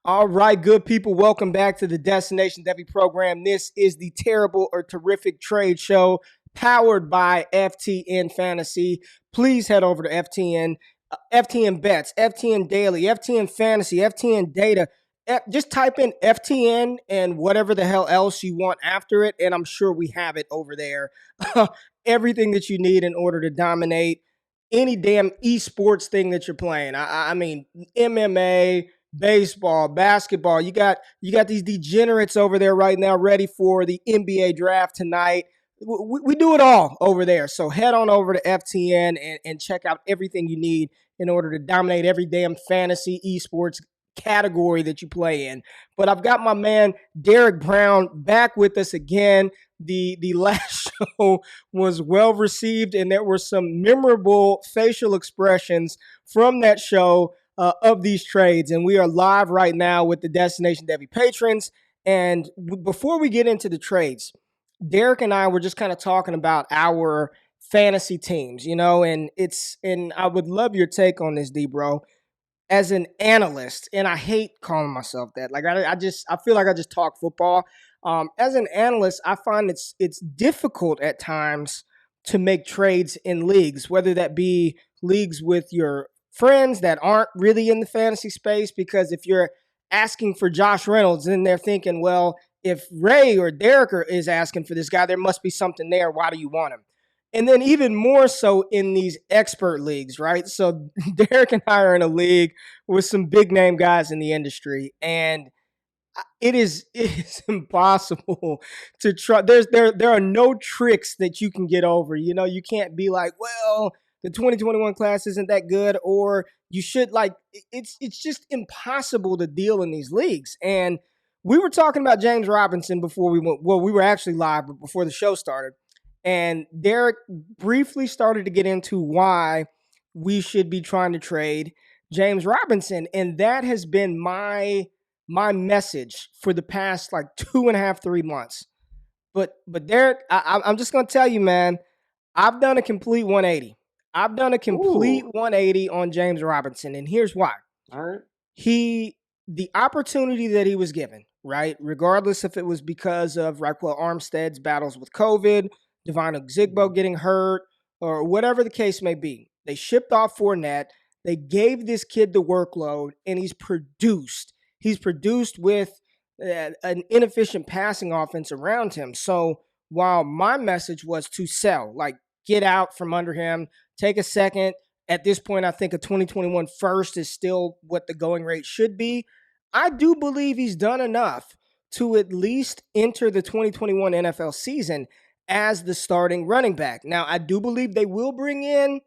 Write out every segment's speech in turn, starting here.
All right, good people, welcome back to the Destination Debbie program. This is the Terrible or Terrific Trade Show powered by FTN Fantasy. Please head over to FTN, FTN Bets, FTN Daily, FTN Fantasy, FTN Data. Just type in FTN and whatever the hell else you want after it, and I'm sure we have it over there. Everything that you need in order to dominate any damn esports thing that you're playing. I mean, MMA, baseball, basketball. You got these degenerates over there right now ready for the NBA draft tonight. We do it all over there. So head on over to FTN and check out everything you need in order to dominate every damn fantasy esports category that you play in. But I've got my man Derek Brown back with us again. The last show was well received, and there were some memorable facial expressions from that show of these trades. And we are live right now with the Destination Debbie patrons. And before we get into the trades, Derek and I were just kind of talking about our fantasy teams, and I would love your take on this, D bro. As an analyst, and I hate calling myself that. Like I feel like I just talk football. As an analyst, I find it's difficult at times to make trades in leagues, whether that be leagues with your friends that aren't really in the fantasy space. Because if you're asking for Josh Reynolds, then they're thinking, well, if Ray or Derek is asking for this guy, there must be something there. Why do you want him? And then even more so in these expert leagues, right? So Derek and I are in a league with some big name guys in the industry, and it is impossible to try. There are no tricks that you can get over. You can't be like, well, the 2021 class isn't that good, or you should like. It's just impossible to deal in these leagues. And we were talking about James Robinson before we went. Well, we were actually live, but before the show started. And Derek briefly started to get into why we should be trying to trade James Robinson. And that has been my message for the past like 2.5, 3 months. But Derek, I'm just going to tell you, man, I've done a complete 180. I've done a complete 180 on James Robinson. And here's why. All right. The opportunity that he was given, right, regardless if it was because of Raquel Armstead's battles with COVID, Devon Ozigbo getting hurt, or whatever the case may be. They shipped off Fournette. They gave this kid the workload, and he's produced. He's produced with an inefficient passing offense around him. So while my message was to sell, like get out from under him, take a second. At this point, I think a 2021 first is still what the going rate should be. I do believe he's done enough to at least enter the 2021 NFL season as the starting running back. Now, I do believe they will bring in,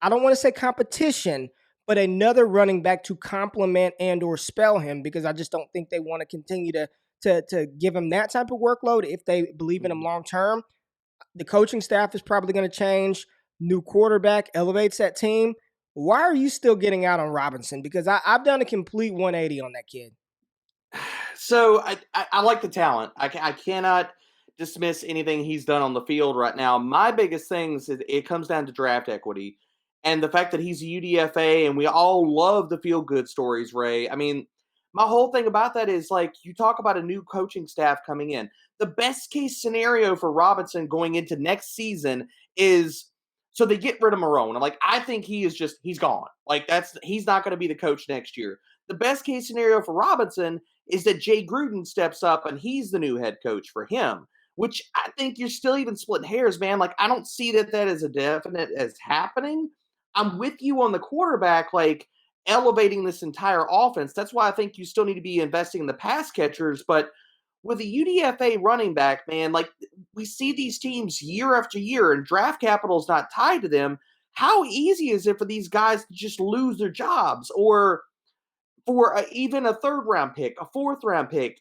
I don't want to say competition, but another running back to complement and or spell him, because I just don't think they want to continue to give him that type of workload if they believe in him long term. The coaching staff is probably going to change. New quarterback elevates that team. Why are you still getting out on Robinson? Because I've done a complete 180 on that kid. So I like the talent. I cannot dismiss anything he's done on the field right now. My biggest thing is it comes down to draft equity and the fact that he's a UDFA, and we all love the feel-good stories, Ray. I mean, my whole thing about that is, like, you talk about a new coaching staff coming in. The best-case scenario for Robinson going into next season is so they get rid of Marone. Like, I think he's gone. Like, he's not going to be the coach next year. The best-case scenario for Robinson is that Jay Gruden steps up and he's the new head coach for him, which I think you're still even splitting hairs, man. Like, I don't see that as a definite as happening. I'm with you on the quarterback, like, elevating this entire offense. That's why I think you still need to be investing in the pass catchers. But with a UDFA running back, man, like, we see these teams year after year and draft capital is not tied to them. How easy is it for these guys to just lose their jobs, or for even a third-round pick, a fourth-round pick,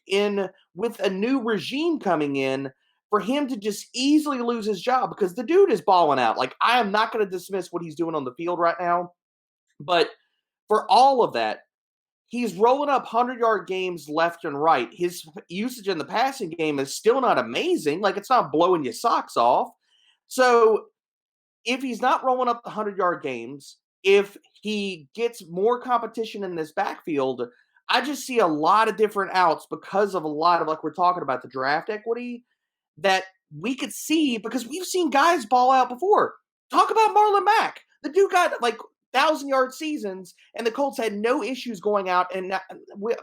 with a new regime coming in, for him to just easily lose his job? Because the dude is balling out. Like, I am not going to dismiss what he's doing on the field right now, but for all of that, he's rolling up 100-yard games left and right. His usage in the passing game is still not amazing. Like, it's not blowing your socks off. So if he's not rolling up the 100-yard games, if he gets more competition in this backfield, I just see a lot of different outs because of a lot of, like we're talking about, the draft equity that we could see because we've seen guys ball out before. Talk about Marlon Mack. The dude got like 1,000-yard seasons, and the Colts had no issues going out. And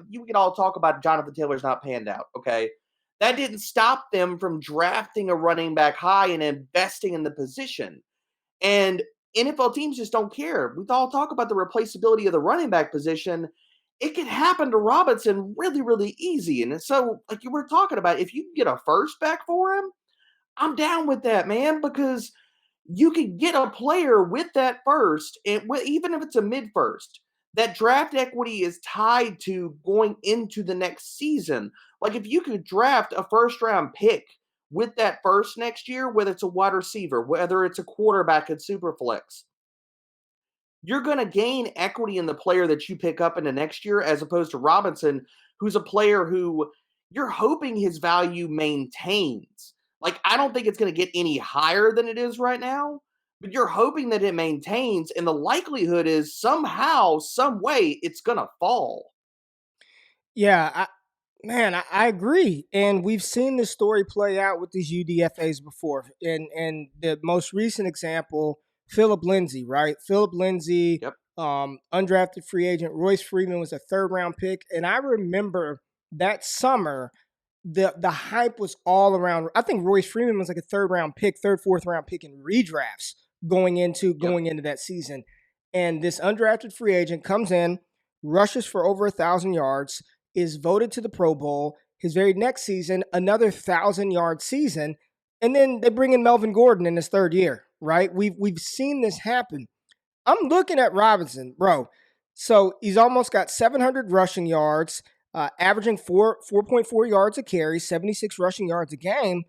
you can all talk about Jonathan Taylor's not panned out, okay? That didn't stop them from drafting a running back high and investing in the position. And NFL teams just don't care. We all talk about the replaceability of the running back position. It can happen to Robinson really, really easy. And so, like you were talking about, if you can get a first back for him, I'm down with that, man, because you can get a player with that first, and even if it's a mid first, that draft equity is tied to going into the next season. Like if you could draft a first round pick with that first next year, whether it's a wide receiver, whether it's a quarterback in Superflex, you're going to gain equity in the player that you pick up in the next year, as opposed to Robinson, who's a player who you're hoping his value maintains. Like, I don't think it's going to get any higher than it is right now, but you're hoping that it maintains. And the likelihood is somehow, some way, it's going to fall. Yeah, I agree. And we've seen this story play out with these UDFAs before. And the most recent example, Philip Lindsay, right? Philip Lindsay, Yep. Undrafted free agent. Royce Freeman was a third round pick. And I remember that summer, the hype was all around. I think Royce Freeman was like a third round pick, fourth round pick in redrafts going into Yep. that season. And this undrafted free agent comes in, rushes for over 1,000 yards, is voted to the Pro Bowl. His very next season, another 1,000-yard season, and then they bring in Melvin Gordon in his third year. Right? We've seen this happen. I'm looking at Robinson, bro. So he's almost got 700 rushing yards, averaging 4.4 yards a carry, 76 rushing yards a game,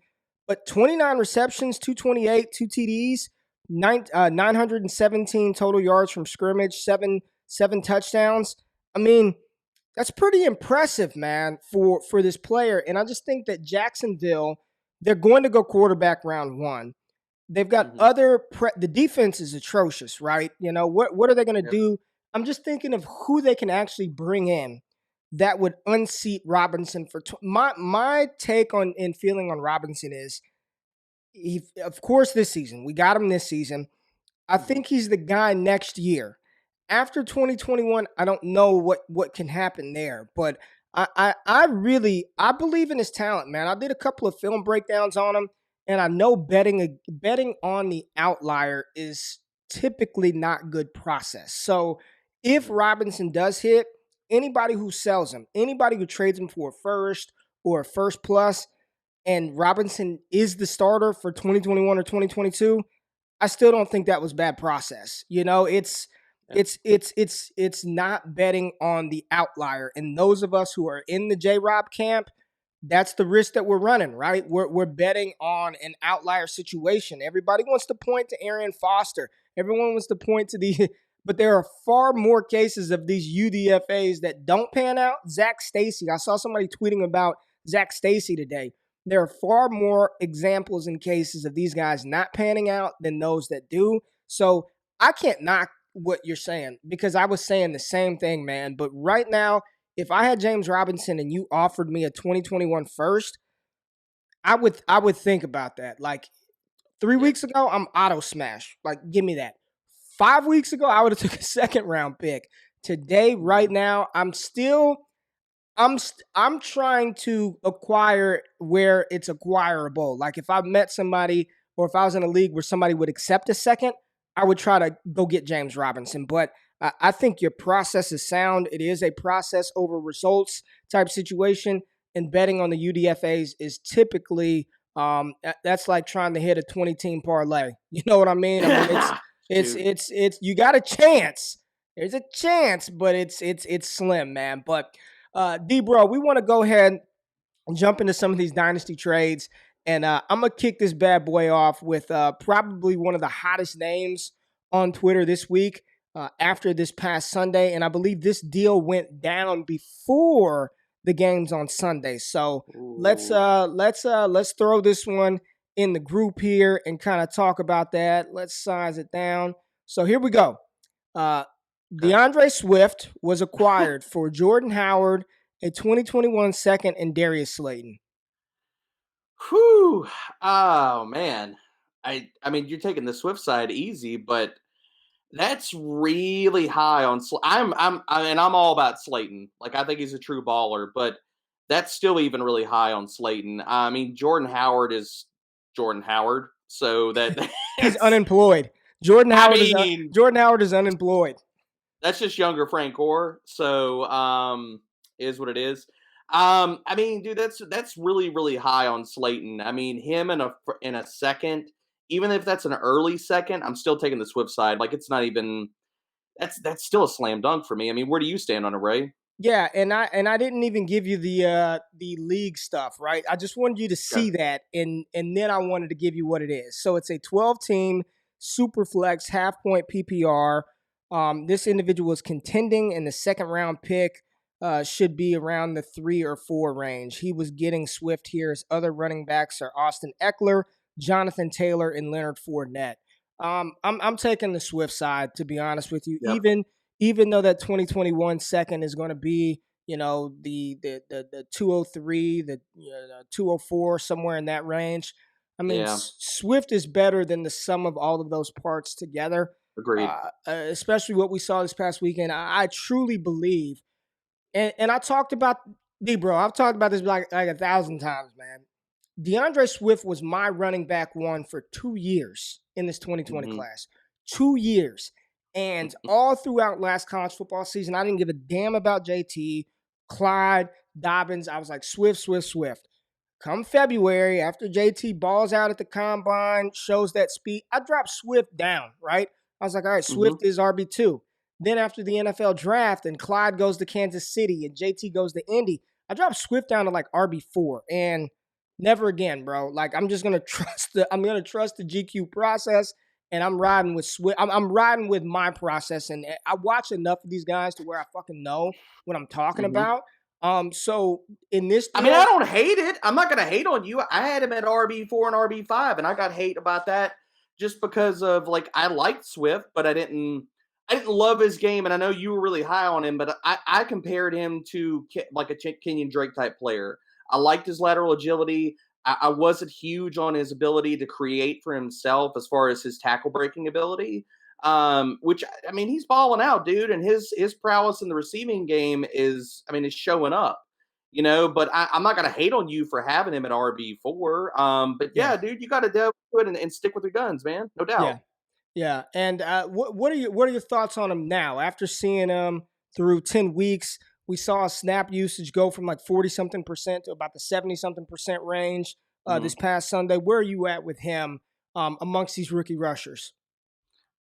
but 29 receptions, 228, 2 TDs, 917 total yards from scrimmage, seven touchdowns. I mean, that's pretty impressive, man, for this player. And I just think that Jacksonville, they're going to go quarterback round one. They've got Mm-hmm. the defense is atrocious, right? You know, what are they going to Yep. do? I'm just thinking of who they can actually bring in that would unseat Robinson for my take on and feeling on Robinson is of course this season. We got him this season. I Mm-hmm. think he's the guy next year. After 2021, I don't know what can happen there, but I really I believe in his talent, man. I did a couple of film breakdowns on him, and I know betting on the outlier is typically not good process. So if Mm-hmm. Robinson does hit, anybody who sells him, anybody who trades him for a first or a first plus, and Robinson is the starter for 2021 or 2022, I still don't think that was bad process. You know, Yep. it's not betting on the outlier. And those of us who are in the J Rob camp, that's the risk that we're running, right? We're betting on an outlier situation. Everybody wants to point to Arian Foster. Everyone wants to point to the but there are far more cases of these UDFAs that don't pan out. Zach Stacy. I saw somebody tweeting about Zach Stacy today. There are far more examples and cases of these guys not panning out than those that do. So I can't knock what you're saying because I was saying the same thing, man. But right now, if I had James Robinson and you offered me a 2021 first, I would think about that. Like 3 weeks Yep. ago, I'm auto smash. Like, give me that. 5 weeks ago, I would have took a second round pick. Today, right Mm-hmm. now, I'm trying to acquire where it's acquirable. Like if I met somebody or if I was in a league where somebody would accept a second, I would try to go get James Robinson. But I think your process is sound. It is a process over results type situation, and betting on the UDFA's is typically that's like trying to hit a 20-team parlay. You know what I mean? I mean Shoot. it's you got a chance. There's a chance, but it's slim, man. But D bro, we want to go ahead and jump into some of these dynasty trades. And I'm going to kick this bad boy off with probably one of the hottest names on Twitter this week after this past Sunday. And I believe this deal went down before the games on Sunday. So let's Ooh. uh let's throw this one in the group here and kind of talk about that. Let's size it down. So here we go. Uh Okay. DeAndre Swift was acquired for Jordan Howard, a 2021 second, and Darius Slayton. Whew. Oh man. I mean, you're taking the Swift side easy, but that's really high on. And I'm all about Slayton. Like I think he's a true baller, but that's still even really high on Slayton. I mean, Jordan Howard is Jordan Howard, so He's that's. unemployed. I mean, Jordan Howard is unemployed. that's just younger Frank Gore. So is what it is. I mean, dude, that's really really high on Slayton. I mean, him in a second, even if that's an early second, I'm still taking the Swift side. Like it's not even that's still a slam dunk for me. I mean, where do you stand on it, Ray? Yeah, and I didn't even give you the league stuff, right? I just wanted you to Okay. see that, and then I wanted to give you what it is. So it's a 12-team super flex half point PPR. This individual is contending in the second round pick. Should be around the 3 or 4 range. He was getting Swift here. His other running backs are Austin Eckler, Jonathan Taylor, and Leonard Fournette. I'm taking the Swift side, to be honest with you. Yep. Even though that 2021 second is going to be, the 203, the 204, somewhere in that range. I mean, Yeah. Swift is better than the sum of all of those parts together. Agreed. Especially what we saw this past weekend. I truly believe, and I talked about bro. I've talked about this like 1,000 times, man. DeAndre Swift was my running back one for 2 years in this 2020 Hmm. class. 2 years. And all throughout last college football season, I didn't give a damn about JT, Clyde, Dobbins. I was like, Swift, Swift, Swift. Come February, after JT balls out at the combine, shows that speed, I dropped Swift down, right? I was like, all right, Hmm. Swift is RB2. Then after the NFL draft and Clyde goes to Kansas City and JT goes to Indy, I dropped Swift down to like RB4. And never again, bro. Like I'm gonna trust the GQ process, and I'm riding with Swift. I'm riding with my process, and I watch enough of these guys to where I fucking know what I'm talking Hmm. about. So in this I mean, I deal, don't hate it. I'm not going to hate on you. I had him at RB4 and RB5, and I got hate about that just because of like I liked Swift, but I didn't love his game, and I know you were really high on him, but I compared him to like a Kenyon Drake type player. I liked his lateral agility. I wasn't huge on his ability to create for himself as far as his tackle breaking ability. Which I mean, he's balling out, dude, and his prowess in the receiving game is showing up. But I'm not gonna hate on you for having him at RB4. But yeah, yeah, dude, you got to delve into it and stick with your guns, man. No doubt. yeah. Yeah, and what are your thoughts on him now? After seeing him through 10 weeks, we saw snap usage go from like 40-something% to about the 70-something% range Mhm. this past Sunday. Where are you at with him amongst these rookie rushers?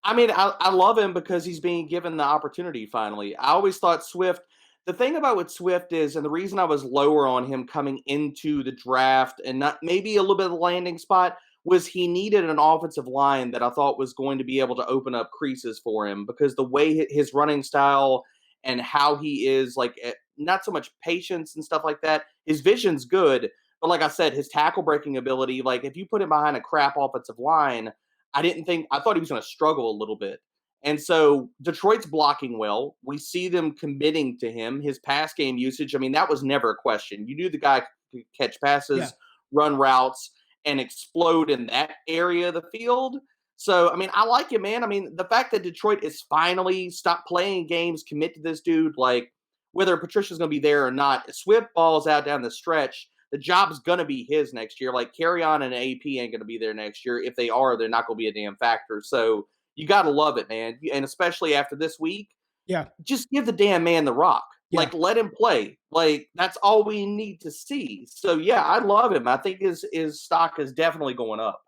I mean, I love him because he's being given the opportunity finally. I always thought Swift, the thing about with Swift is, and the reason I was lower on him coming into the draft and not maybe a little bit of the landing spot was he needed an offensive line that I thought was going to be able to open up creases for him because the way his running style and how he is like not so much patience and stuff like that. His vision's good, but like I said, his tackle breaking ability, like if you put him behind a crap offensive line, I thought he was going to struggle a little bit. And so Detroit's blocking well. We see them committing to him. His pass game usage, I mean, that was never a question. You knew the guy could catch Yeah, passes, run routes, and explode in that area of the field. So, I mean, I like it, man. I mean, the fact that Detroit is finally stopped playing games, commit to this dude, like whether Patricia's going to be there or not, Swift balls out down the stretch, the job's gonna be his next year. Like Carry On and AP ain't gonna be there next year. If they are, they're not gonna be a damn factor. So you gotta love it, man. And especially after this week, yeah, just give the damn man the rock. yeah. Like let him play. Like that's all we need to see. So yeah, I love him. I think his stock is definitely going up.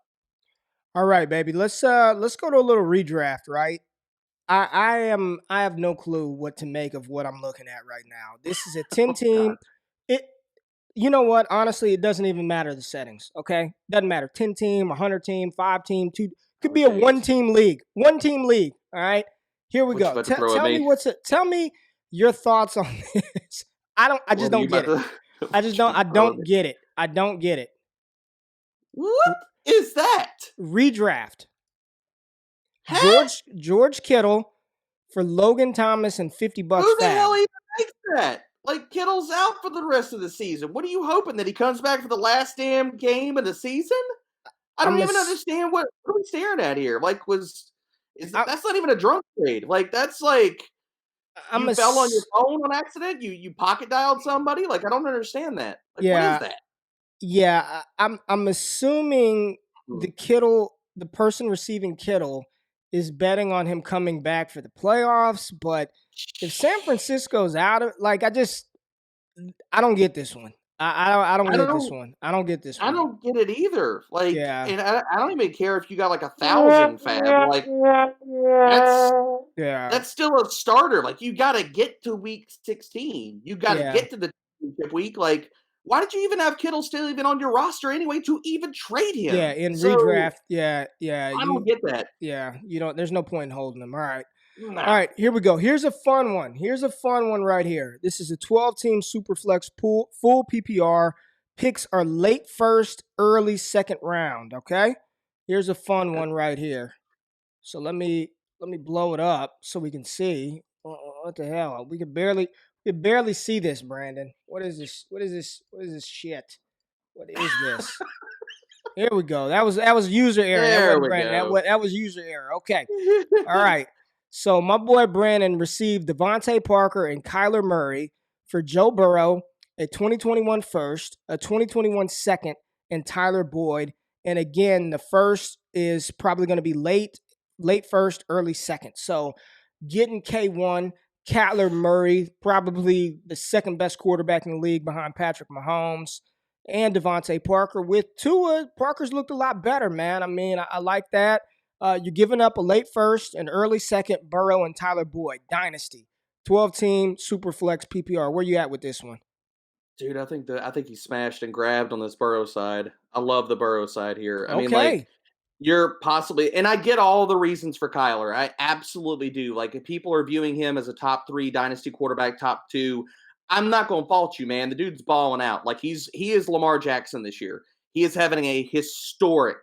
All right, baby. Let's go to a little redraft, right? I have no clue what to make of what I'm looking at right now. This is a 10 Oh God. team. It You know what? Honestly, it doesn't even matter the settings. Okay, doesn't matter. 10 team, 100 team, 5 team, two. Could Oh be a jeez. one-team league. One-team league. All right. Here we What you go. about to throw at Tell me me? tell me your thoughts on this. I just What are you don't get about it. to I what just you don't about I to throw at don't me? get it. I don't get it. What is that? Redraft. Huh? George Kittle for Logan Thomas and $50 Who the fab. hell even makes that? Like, Kittle's out for the rest of the season. What are you hoping, that he comes back for the last damn game of the season? I don't I'm even ass- understand what are we staring at here. Like, I, that's not even a drunk trade. Like, that's like I'm you fell on your ass- phone on accident. You pocket dialed somebody. Like, I don't understand that. Like, what is yeah, that? yeah. I'm assuming Hmm. the person receiving Kittle is betting on him coming back for the playoffs. But if San Francisco's out of I don't get this one. I don't I get this don't. one. I don't get this I one. don't get it either. Like, Yeah. and I don't even care if you got like 1,000 fab. Like, that's Yeah. that's still a starter. Like, you got to get to week 16. You got to Yeah. get to the championship week. Like, why did you even have Kittle still even on your roster anyway to even trade Yeah. him? In So redraft. Yeah. Yeah. I don't get that. You don't, there's no point in holding them. All right. All Nah. right. Here we go. Here's a fun one. Here's a fun one right here. This is a 12-team Superflex pool, full PPR. Picks are late first, early second round. Okay. Here's a fun one right here. So let me blow it up so we can see. What the hell? We can barely see this, Brandon. What is this? What is this? What is this shit? What is this? Here we go. That was user error. That There wasn't we Brandon. go. That was user error. Okay. All right. So my boy Brandon received Devontae Parker and Kyler Murray for Joe Burrow, a 2021 first, a 2021 second, and Tyler Boyd. And again, the first is probably going to be late first, early second. So getting K1, Kyler Murray, probably the second best quarterback in the league behind Patrick Mahomes and Devontae Parker. With Tua, Parker's looked a lot better, man. I mean, I like that. You're giving up a late first, an early second, Burrow and Tyler Boyd. Dynasty. 12-team, super flex PPR. Where you at with this one? Dude, I think he smashed and grabbed on this Burrow side. I love the Burrow side here. I mean, like, Okay. you're possibly, and I get all the reasons for Kyler. I absolutely do. Like, if people are viewing him as a top 3 dynasty quarterback, top 2, I'm not going to fault you, man. The dude's balling out. Like, he is Lamar Jackson this year. He is having a historic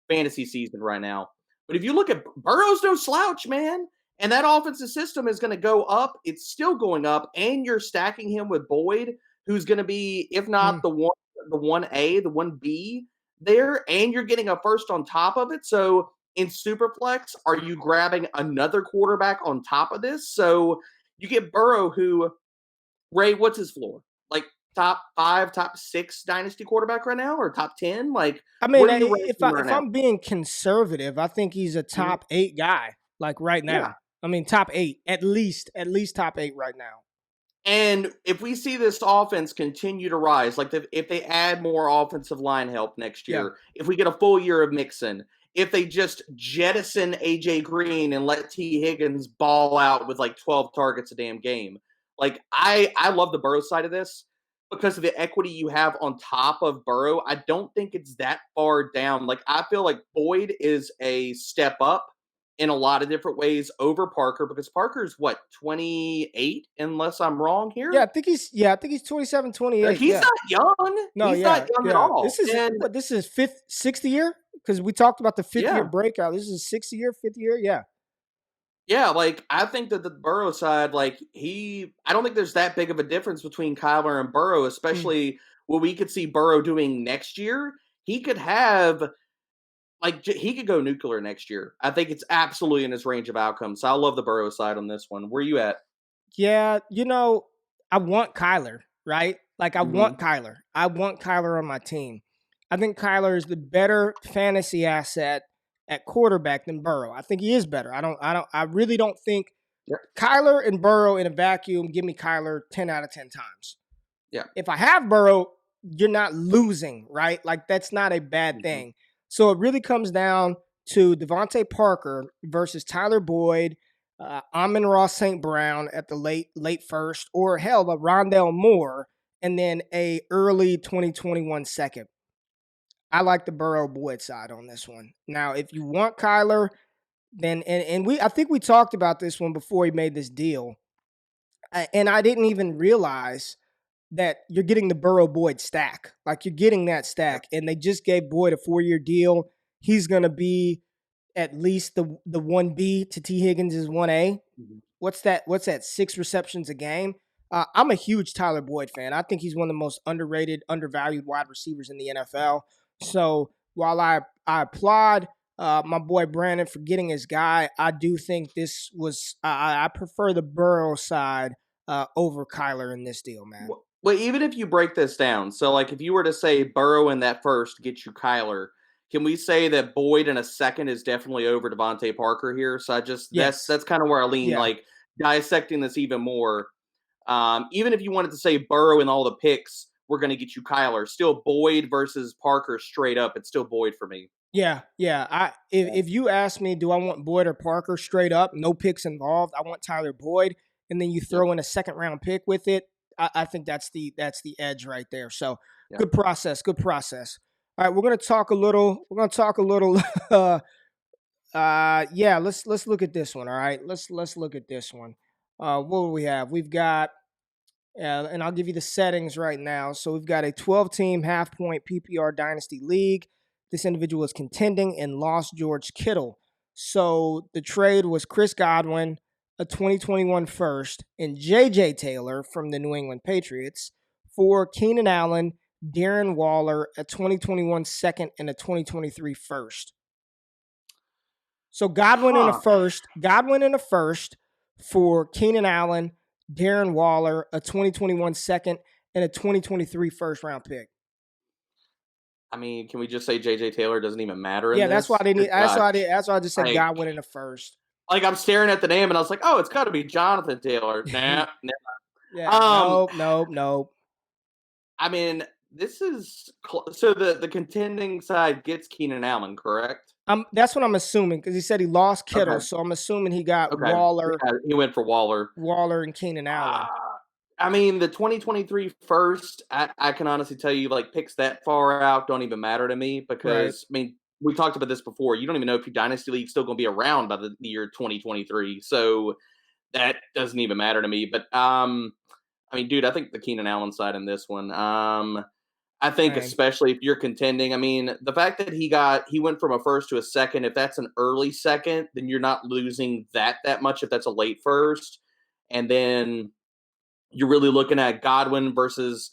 fantasy season right now. But if you look at Burrow's no slouch, man. And that offensive system is going to go up. It's still going up, and you're stacking him with Boyd, who's going to be, if not Mm. the 1A, the 1B there, and you're getting a first on top of it. So in Superflex, are you grabbing another quarterback on top of this? So you get Burrow, who, Ray, what's his floor? Like, top 5, top 6 dynasty quarterback right now, or top 10? Like, I mean, where do you rank him right if now? I'm being conservative, I think he's a Mhm. top 8 guy, like right Yeah. now. I mean, top 8, at least top 8 right now. And if we see this offense continue to rise, like if they add more offensive line help next Yeah. year, if we get a full year of Mixon, if they just jettison AJ Green and let T Higgins ball out with like 12 targets a damn game, like I love the Burrow side of this because of the equity you have on top of Burrow. I don't think it's that far down. Like, I feel like Boyd is a step up in a lot of different ways over Parker, because Parker's what, 28, unless I'm wrong here? I think he's 27, Like, 28. he's Yeah. not young. No, He's not yeah, young at yeah. all. And This is fifth, sixth year? Because we talked about the fifth year yeah, breakout. This is sixth year, fifth year. Yeah. yeah, like, I think that the Burrow side, like, I don't think there's that big of a difference between Kyler and Burrow, Mm. especially what we could see Burrow doing next year. He could have, like, he could go nuclear next year. I think it's absolutely in his range of outcomes. So I love the Burrow side on this one. Where you at? Yeah, I want Kyler, right? Like I Hmm. want Kyler. I want Kyler on my team. I think Kyler is the better fantasy asset at quarterback than Burrow. I think he is better. I really don't think Yep. Kyler and Burrow in a vacuum. Give me Kyler 10 out of 10 times. Yeah. If I have Burrow, you're not losing, right? Like that's not a bad Hmm. thing. So it really comes down to Devontae Parker versus Tyler Boyd, Amon-Ra St. Brown at the late first, or hell, a Rondell Moore, and then a early 2021 second. I like the Burrow Boyd side on this one. Now, if you want Kyler, then and I think we talked about this one before he made this deal, and I didn't even realize that you're getting the Burrow Boyd stack. Like you're getting that Yep. stack, and they just gave Boyd a 4-year deal. He's gonna be at least the 1B to T Higgins is 1A. what's that? 6 receptions a game? I'm a huge Tyler Boyd fan. I think he's one of the most underrated, undervalued wide receivers in the NFL. So while I applaud my boy Brandon for getting his guy, I do think this was I prefer the Burrow side over Kyler in this deal, man. Well, even if you break this down, so like if you were to say Burrow in that first get you Kyler, can we say that Boyd in a second is definitely over Devontae Parker here? So Yes. that's kind of where I lean, Yeah. like dissecting this even more. Even if you wanted to say Burrow and all the picks, we're going to get you Kyler. Still Boyd versus Parker straight up. It's still Boyd for me. Yeah, yeah. If you ask me, do I want Boyd or Parker straight up, no picks involved? I want Tyler Boyd, and then you Yep. throw in a second round pick with it. I think that's the edge right there. So Yep. good process, good process. All right, we're gonna talk a little. We're gonna talk a little. Yeah. Let's look at this one. All right, let's look at this one. What do we have? We've got and I'll give you the settings right now. So we've got a 12-team half-point PPR dynasty league. This individual is contending and lost George Kittle. So the trade was Chris Godwin, a 2021 first, and J.J. Taylor from the New England Patriots for Keenan Allen, Darren Waller, a 2021 second, and a 2023 first. So Godwin in a first for Keenan Allen, Darren Waller, a 2021 second, and a 2023 first round pick. I mean, can we just say JJ Taylor doesn't even matter in Yeah, this? that's why I didn't. That's why I just said like, Godwin in the first. Like I'm staring at the name and I was like, oh, it's got to be Jonathan Taylor. Nah. Yeah, nope. I mean, this is so the contending side gets Keenan Allen, correct? That's what I'm assuming because he said he lost Kittle, Okay. so I'm assuming he got Okay. Waller. Yeah, he went for Waller. And Keenan Allen. I mean, the 2023 first, I can honestly tell you, like, picks that far out don't even matter to me because, I mean, we talked about this before. You don't even know if your Dynasty League's still going to be around by the year 2023. So that doesn't even matter to me. But, I mean, dude, I think the Keenan Allen side in this one. I think especially if you're contending, I mean, the fact that he went from a first to a second, if that's an early second, then you're not losing that much if that's a late first. And then you're really looking at Godwin versus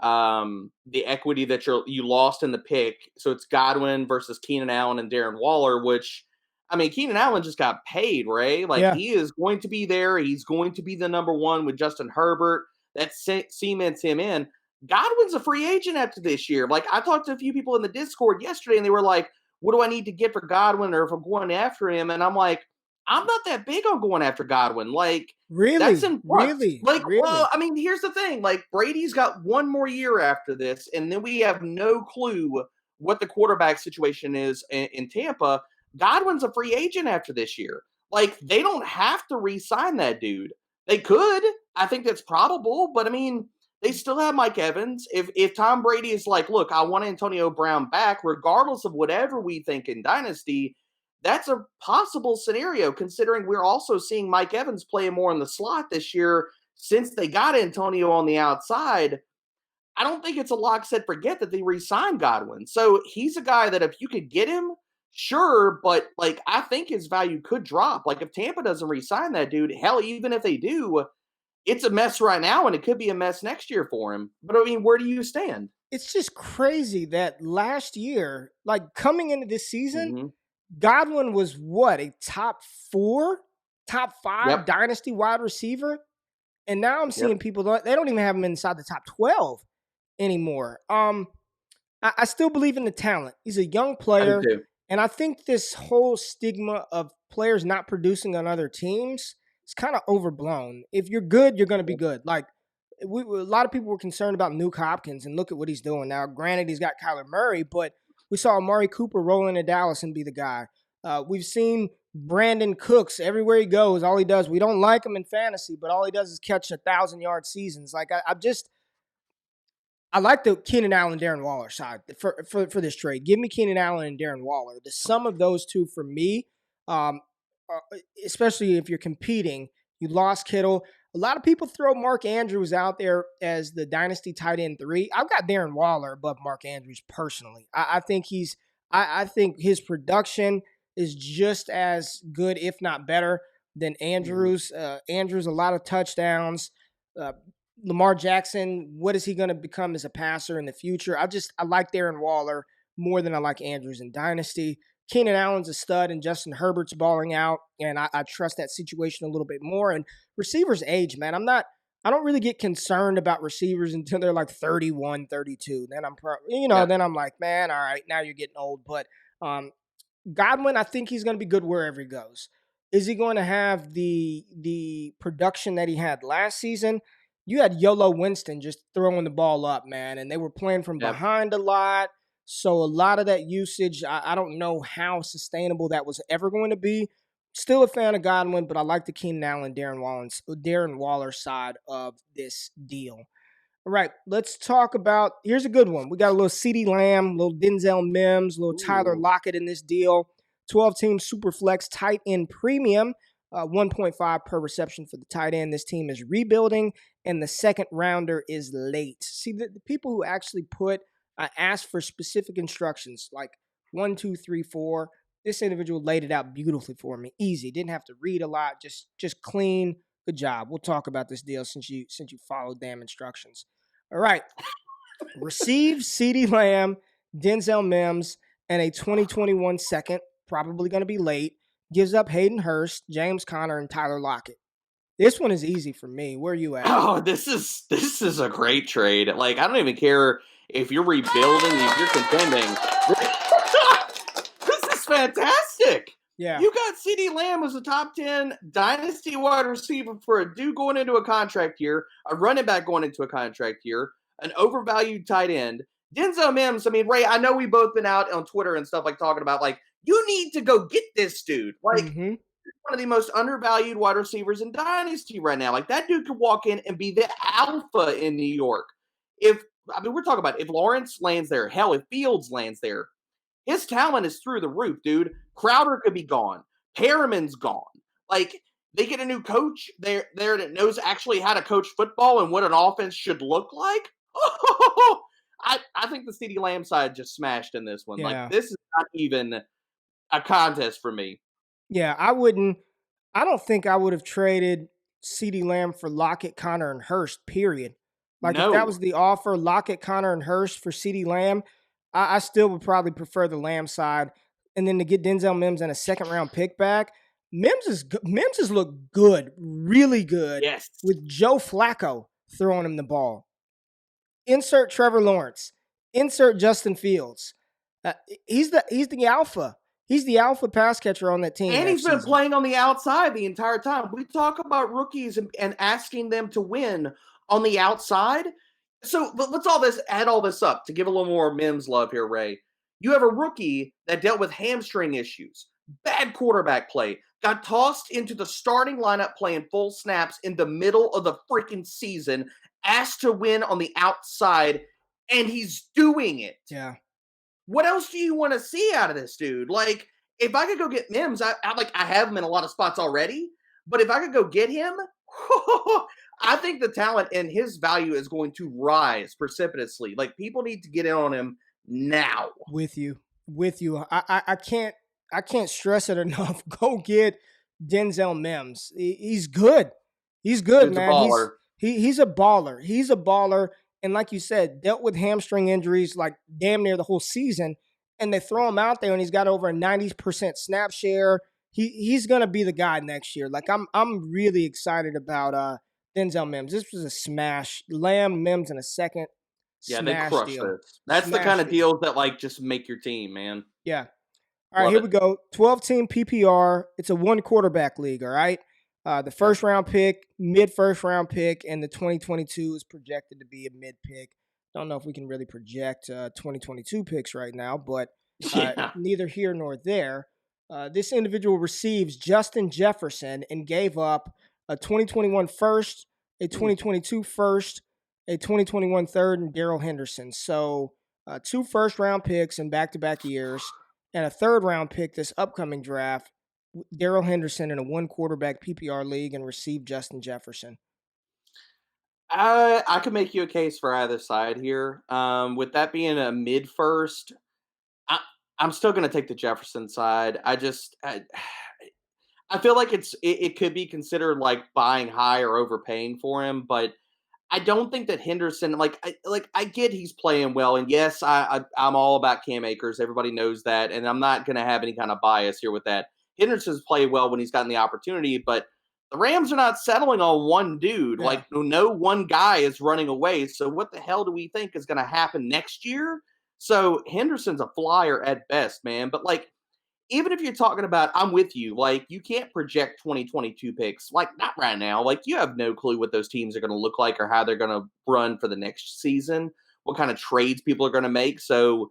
the equity that you lost in the pick. So it's Godwin versus Keenan Allen and Darren Waller, which, I mean, Keenan Allen just got paid, Ray. Like, he is going to be there. He's going to be the number one with Justin Herbert. That cements him in. Godwin's a free agent after this year. Like, I talked to a few people in the Discord yesterday, and they were like, what do I need to get for Godwin or if I'm going after him? And I'm like, I'm not that big on going after Godwin. Like, that's in really. Well, I mean, here's the thing. Like, Brady's got one more year after this, and then we have no clue what the quarterback situation is in Tampa. Godwin's a free agent after this year. Like, they don't have to re-sign that dude. They could. I think that's probable, but I mean, they still have Mike Evans. If Tom Brady is like, look, I want Antonio Brown back, regardless of whatever we think in Dynasty, that's a possible scenario, considering we're also seeing Mike Evans play more in the slot this year since they got Antonio on the outside. I don't think it's a lock, set, forget that they re-signed Godwin. So he's a guy that if you could get him, sure, but like I think his value could drop. Like if Tampa doesn't re-sign that dude, hell, even if they do, it's a mess right now and it could be a mess next year for him. But I mean, where do you stand? It's just crazy that last year, like coming into this season, Godwin was what, a top 5 dynasty wide receiver? And now I'm seeing people, they don't even have him inside the top 12 anymore. I still believe in the talent. He's a young player. And I think this whole stigma of players not producing on other teams is kind of overblown. If you're good, you're going to be good. Like, a lot of people were concerned about Nuke Hopkins, and look at what he's doing now. Granted, he's got Kyler Murray, but we saw Amari Cooper roll into Dallas and be the guy. We've seen Brandon Cooks everywhere he goes. All he does, we don't like him in fantasy, but all he does is catch 1,000-yard seasons. Like I like the Keenan Allen, Darren Waller side for this trade. Give me Keenan Allen and Darren Waller. The sum of those two for me, especially if you're competing, you lost Kittle. A lot of people throw Mark Andrews out there as the dynasty tight end 3. I've got Darren Waller above Mark Andrews personally. I think I think his production is just as good, if not better. than Mhm. Andrews. Andrews, a lot of touchdowns. Uh, Lamar Jackson, what is he going to become as a passer in the future? I like Darren Waller more than I like Andrews in Dynasty. Keenan Allen's a stud and Justin Herbert's balling out, and I trust that situation a little bit more. And receivers age, man. I don't really get concerned about receivers until they're like 31, 32. Then Yeah. then I'm like, man, all right, now you're getting old. But um, Godwin, I think he's going to be good wherever he goes. Is he going to have the production that he had last season? You had YOLO Winston just throwing the ball up, man, and they were playing from Yeah. behind a lot. So a lot of that usage, I don't know how sustainable that was ever going to be. Still a fan of Godwin, but I like the Keenan Allen, Darren Waller side of this deal. All right, let's talk about. Here's a good one. We got a little CeeDee Lamb, little Denzel Mims, little Tyler Ooh. Lockett in this deal. 12-team Superflex tight end premium, 1.5 per reception for the tight end. This team is rebuilding, and the second rounder is late. See, the people who actually ask for specific instructions like 1, 2, 3, 4. This individual laid it out beautifully for me. Easy. Didn't have to read a lot. Just clean. Good job. We'll talk about this deal since you followed damn instructions. All right. Receive CeeDee Lamb, Denzel Mims, and a 2021 second, probably going to be late. Gives up Hayden Hurst, James Conner, and Tyler Lockett. This one is easy for me. Where are you at? Oh, this is a great trade. Like, I don't even care if you're rebuilding, if you're contending. This is fantastic. Yeah. You got CeeDee Lamb as a top 10 dynasty wide receiver for a dude going into a contract year, a running back going into a contract year, an overvalued tight end. Denzel Mims, I mean, Ray, I know we've both been out on Twitter and stuff like talking about, like, you need to go get this dude. Like, Mm-hmm. one of the most undervalued wide receivers in Dynasty right now. Like, that dude could walk in and be the alpha in New York. We're talking about if Lawrence lands there, hell, if Fields lands there, his talent is through the roof, dude. Crowder could be gone. Perriman's gone. Like, they get a new coach there that knows actually how to coach football and what an offense should look like. I think the CeeDee Lamb side just smashed in this one. Like, Yeah. this is not even a contest for me. Yeah. I don't think I would have traded CeeDee Lamb for Lockett, Connor, and Hurst, period. Like, if that No. was the offer, Lockett, Connor, and Hurst for CeeDee Lamb, I still would probably prefer the Lamb side. And then to get Denzel Mims and a second round pick back, Mims has looked good, really good, Yes. with Joe Flacco throwing him the ball. Insert Trevor Lawrence. Insert Justin Fields. Uh, he's the alpha. He's the alpha pass catcher on that team And he's next been season. playing on the outside the entire time. We talk about rookies and asking them to win on the outside. So let's add all this up to give a little more Mims love here, Ray. You have a rookie that dealt with hamstring issues, bad quarterback play, got tossed into the starting lineup playing full snaps in the middle of the freaking season, asked to win on the outside, and he's doing it. Yeah. What else do you want to see out of this dude? Like, if I could go get Mims, I have him in a lot of spots already. But if I could go get him, I think the talent and his value is going to rise precipitously. Like, people need to get in on him now. With you. I can't stress it enough. Go get Denzel Mims. He's good. He's good, Dude's a man. baller. He's a baller. He's a baller. And like you said, dealt with hamstring injuries like damn near the whole season. And they throw him out there and he's got over a 90% snap share. He's gonna be the guy next year. Like I'm really excited about Denzel Mims. This was a smash. Lamb Mims in a second. Yeah, they Smash crushed deal. this. That's the kind Smash of deal. deals that, like, just make your team, man. Yeah. All right, Love here it. we go. 12-team PPR. It's a one quarterback league, all right? The Yeah. first round pick, mid first round pick, and the 2022 is projected to be a mid pick. Don't know if we can really project 2022 picks right now, but Yeah. neither here nor there. This individual receives Justin Jefferson and gave up a 2021 first, a Ooh. 2022 first, a 2021 third, and Daryl Henderson. So two first round picks in back to back years and a third round pick this upcoming draft. Daryl Henderson in a one quarterback PPR league and received Justin Jefferson. I could make you a case for either side here. With that being a mid first, I, I'm still going to take the Jefferson side. I feel like it could be considered like buying high or overpaying for him, but I don't think that Henderson, I get he's playing well, and yes, I'm all about Cam Akers. Everybody knows that, and I'm not going to have any kind of bias here with that. Henderson's played well when he's gotten the opportunity, but the Rams are not settling on one dude. Yeah. Like no one guy is running away. So what the hell do we think is going to happen next year? So Henderson's a flyer at best, man. But like even if you're talking about, I'm with you. Like, you can't project 2022 picks. Like, not right now. Like, you have no clue what those teams are going to look like or how they're going to run for the next season, what kind of trades people are going to make. So,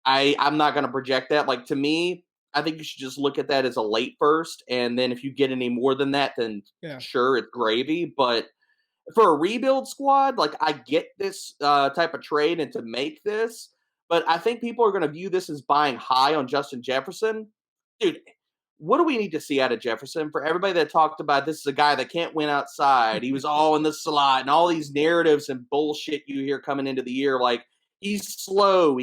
I'm not going to project that. Like, to me, I think you should just look at that as a late first. And then if you get any more than that, then sure, it's gravy. But for a rebuild squad, like, I get this type of trade and to make this. But I think people are going to view this as buying high on Justin Jefferson. Dude, what do we need to see out of Jefferson? For everybody that talked about this is a guy that can't win outside. He was all in the slot and all these narratives and bullshit you hear coming into the year. Like, he's slow.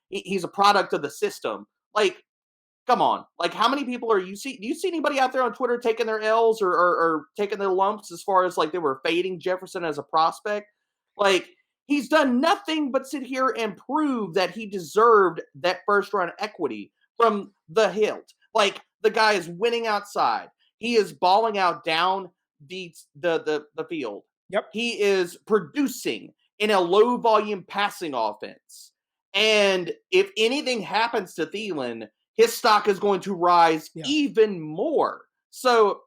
He's a product of the system. Like, come on. Like, how many people do you see anybody out there on Twitter taking their L's or taking their lumps as far as like they were fading Jefferson as a prospect? Like, he's done nothing but sit here and prove that he deserved that first round equity from the hilt. Like, the guy is winning outside. He is balling out down the field. Yep. He is producing in a low volume passing offense. And if anything happens to Thielen, his stock is going to rise even more. So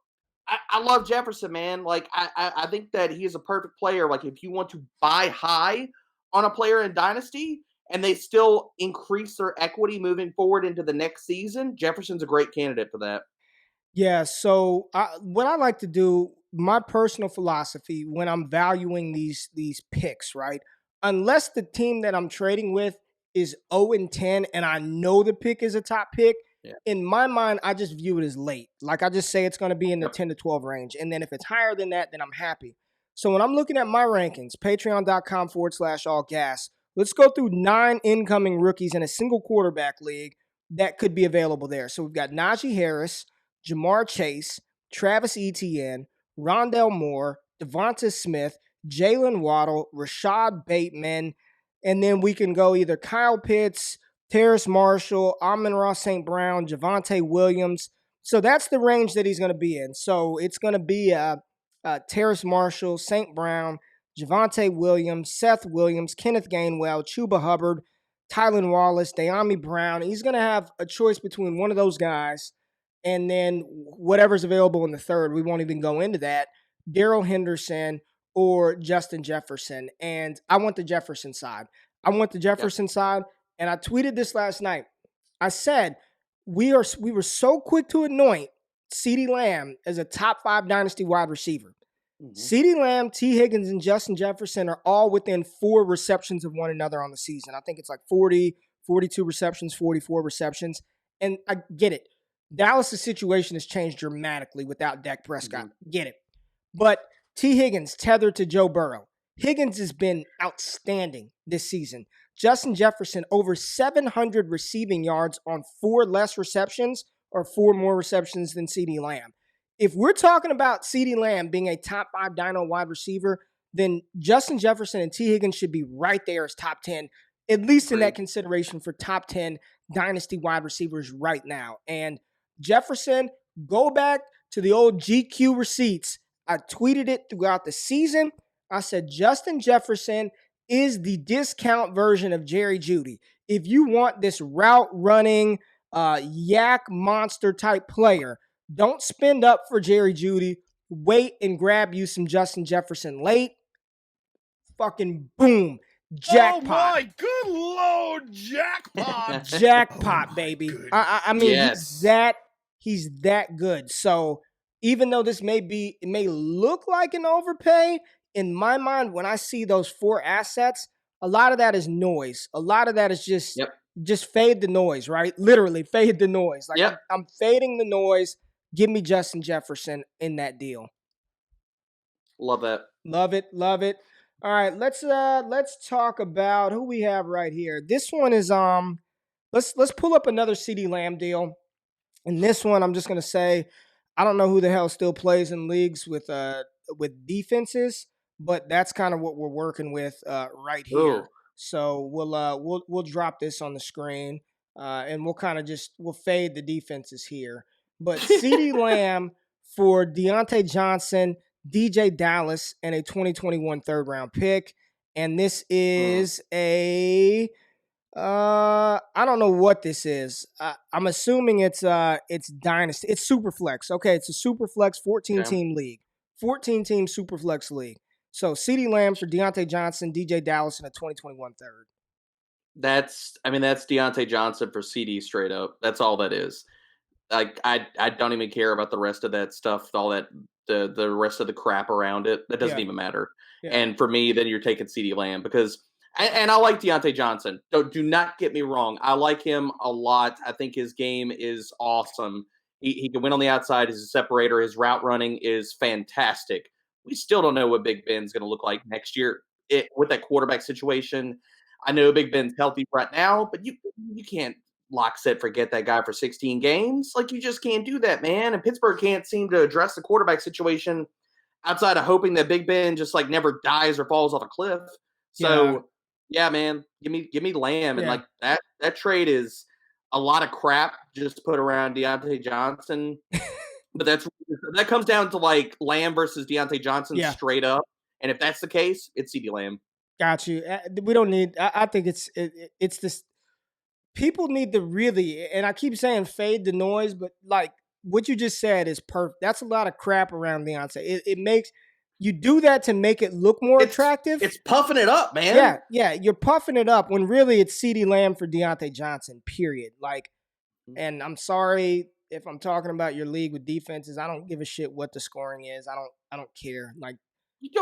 I love Jefferson, man. Like, I think that he is a perfect player. Like, if you want to buy high on a player in Dynasty and they still increase their equity moving forward into the next season, Jefferson's a great candidate for that. Yeah, so what I like to do, my personal philosophy when I'm valuing these picks, right? Unless the team that I'm trading with is 0-10 and I know the pick is a top pick, in my mind, I just view it as late. Like, I just say it's going to be in the 10 to 12 range. And then if it's higher than that, then I'm happy. So when I'm looking at my rankings, patreon.com/all gas, let's go through 9 incoming rookies in a single quarterback league that could be available there. So we've got Najee Harris, Jamar Chase, Travis Etienne, Rondell Moore, Devonta Smith, Jalen Waddle, Rashad Bateman, and then we can go either Kyle Pitts, Terrace Marshall, Amon-Ra St. Brown, Javonte Williams. So that's the range that he's going to be in. So it's going to be Terrace Marshall, St. Brown, Javonte Williams, Seth Williams, Kenneth Gainwell, Chuba Hubbard, Tylan Wallace, De'Ami Brown. He's going to have a choice between one of those guys and then whatever's available in the third. We won't even go into that. Darrell Henderson or Justin Jefferson. And I want the Jefferson side. Side. And I tweeted this last night. I said, we were so quick to anoint CeeDee Lamb as a top 5 dynasty wide receiver. Mm-hmm. CeeDee Lamb, T. Higgins, and Justin Jefferson are all within 4 receptions of one another on the season. I think it's like 40, 42 receptions, 44 receptions. And I get it. Dallas' situation has changed dramatically without Dak Prescott. Mm-hmm. Get it. But T. Higgins tethered to Joe Burrow. Higgins has been outstanding this season. Justin Jefferson, over 700 receiving yards on 4 less receptions or 4 more receptions than CeeDee Lamb. If we're talking about CeeDee Lamb being a top 5 dyno wide receiver, then Justin Jefferson and T. Higgins should be right there as top 10, at least in that consideration for top 10 dynasty wide receivers right now. And Jefferson, go back to the old GQ receipts. I tweeted it throughout the season. I said Justin Jefferson is the discount version of Jerry Jeudy. If you want this route running, yak monster type player, don't spend up for Jerry Jeudy. Wait and grab you some Justin Jefferson late. Fucking boom. Jackpot. Oh my good Lord, jackpot. Jackpot, baby. I mean, yes. he's that good. So even though it may look like an overpay, in my mind, when I see those 4 assets, a lot of that is noise. A lot of that is just fade the noise, right? Literally fade the noise. Like I'm fading the noise. Give me Justin Jefferson in that deal. Love that. Love it. Love it. All right, let's talk about who we have right here. This one is let's pull up another CeeDee Lamb deal. And this one, I'm just gonna say, I don't know who the hell still plays in leagues with defenses, but that's kind of what we're working with right here. Ooh, So we'll drop this on the screen, and we'll fade the defenses here. But CeeDee Lamb for Deontay Johnson, DJ Dallas, and a 2021 third round pick. And this is I don't know what this is. I'm assuming it's dynasty. It's Superflex. Okay, it's a Superflex 14 okay. team league, 14 team Superflex league. So CeeDee Lamb for Deontay Johnson, DJ Dallas, and a 2021 third. That's Deontay Johnson for CD straight up. That's all that is. Like I don't even care about the rest of that stuff, all that the rest of the crap around it. That doesn't even matter. Yeah. And for me, then you're taking CeeDee Lamb because and I like Deontay Johnson. Do not get me wrong. I like him a lot. I think his game is awesome. He can win on the outside. He's a separator. His route running is fantastic. We still don't know what Big Ben's going to look like next year with that quarterback situation. I know Big Ben's healthy right now, but you can't lock set forget that guy for 16 games. Like you just can't do that, man. And Pittsburgh can't seem to address the quarterback situation outside of hoping that Big Ben just like never dies or falls off a cliff. So yeah, man, give me Lamb. And like that trade is a lot of crap just put around Deontay Johnson. But that comes down to like Lamb versus Deontay Johnson straight up. And if that's the case, it's CeeDee Lamb. Got you. We don't need. I think it's this. People need to really, and I keep saying fade the noise, but like what you just said is perfect. That's a lot of crap around Deontay. It makes you do that to make it look more attractive. It's puffing it up, man. Yeah, you're puffing it up when really it's CeeDee Lamb for Deontay Johnson. Period. Like, and I'm sorry if I'm talking about your league with defenses. I don't give a shit what the scoring is. I don't care. Like.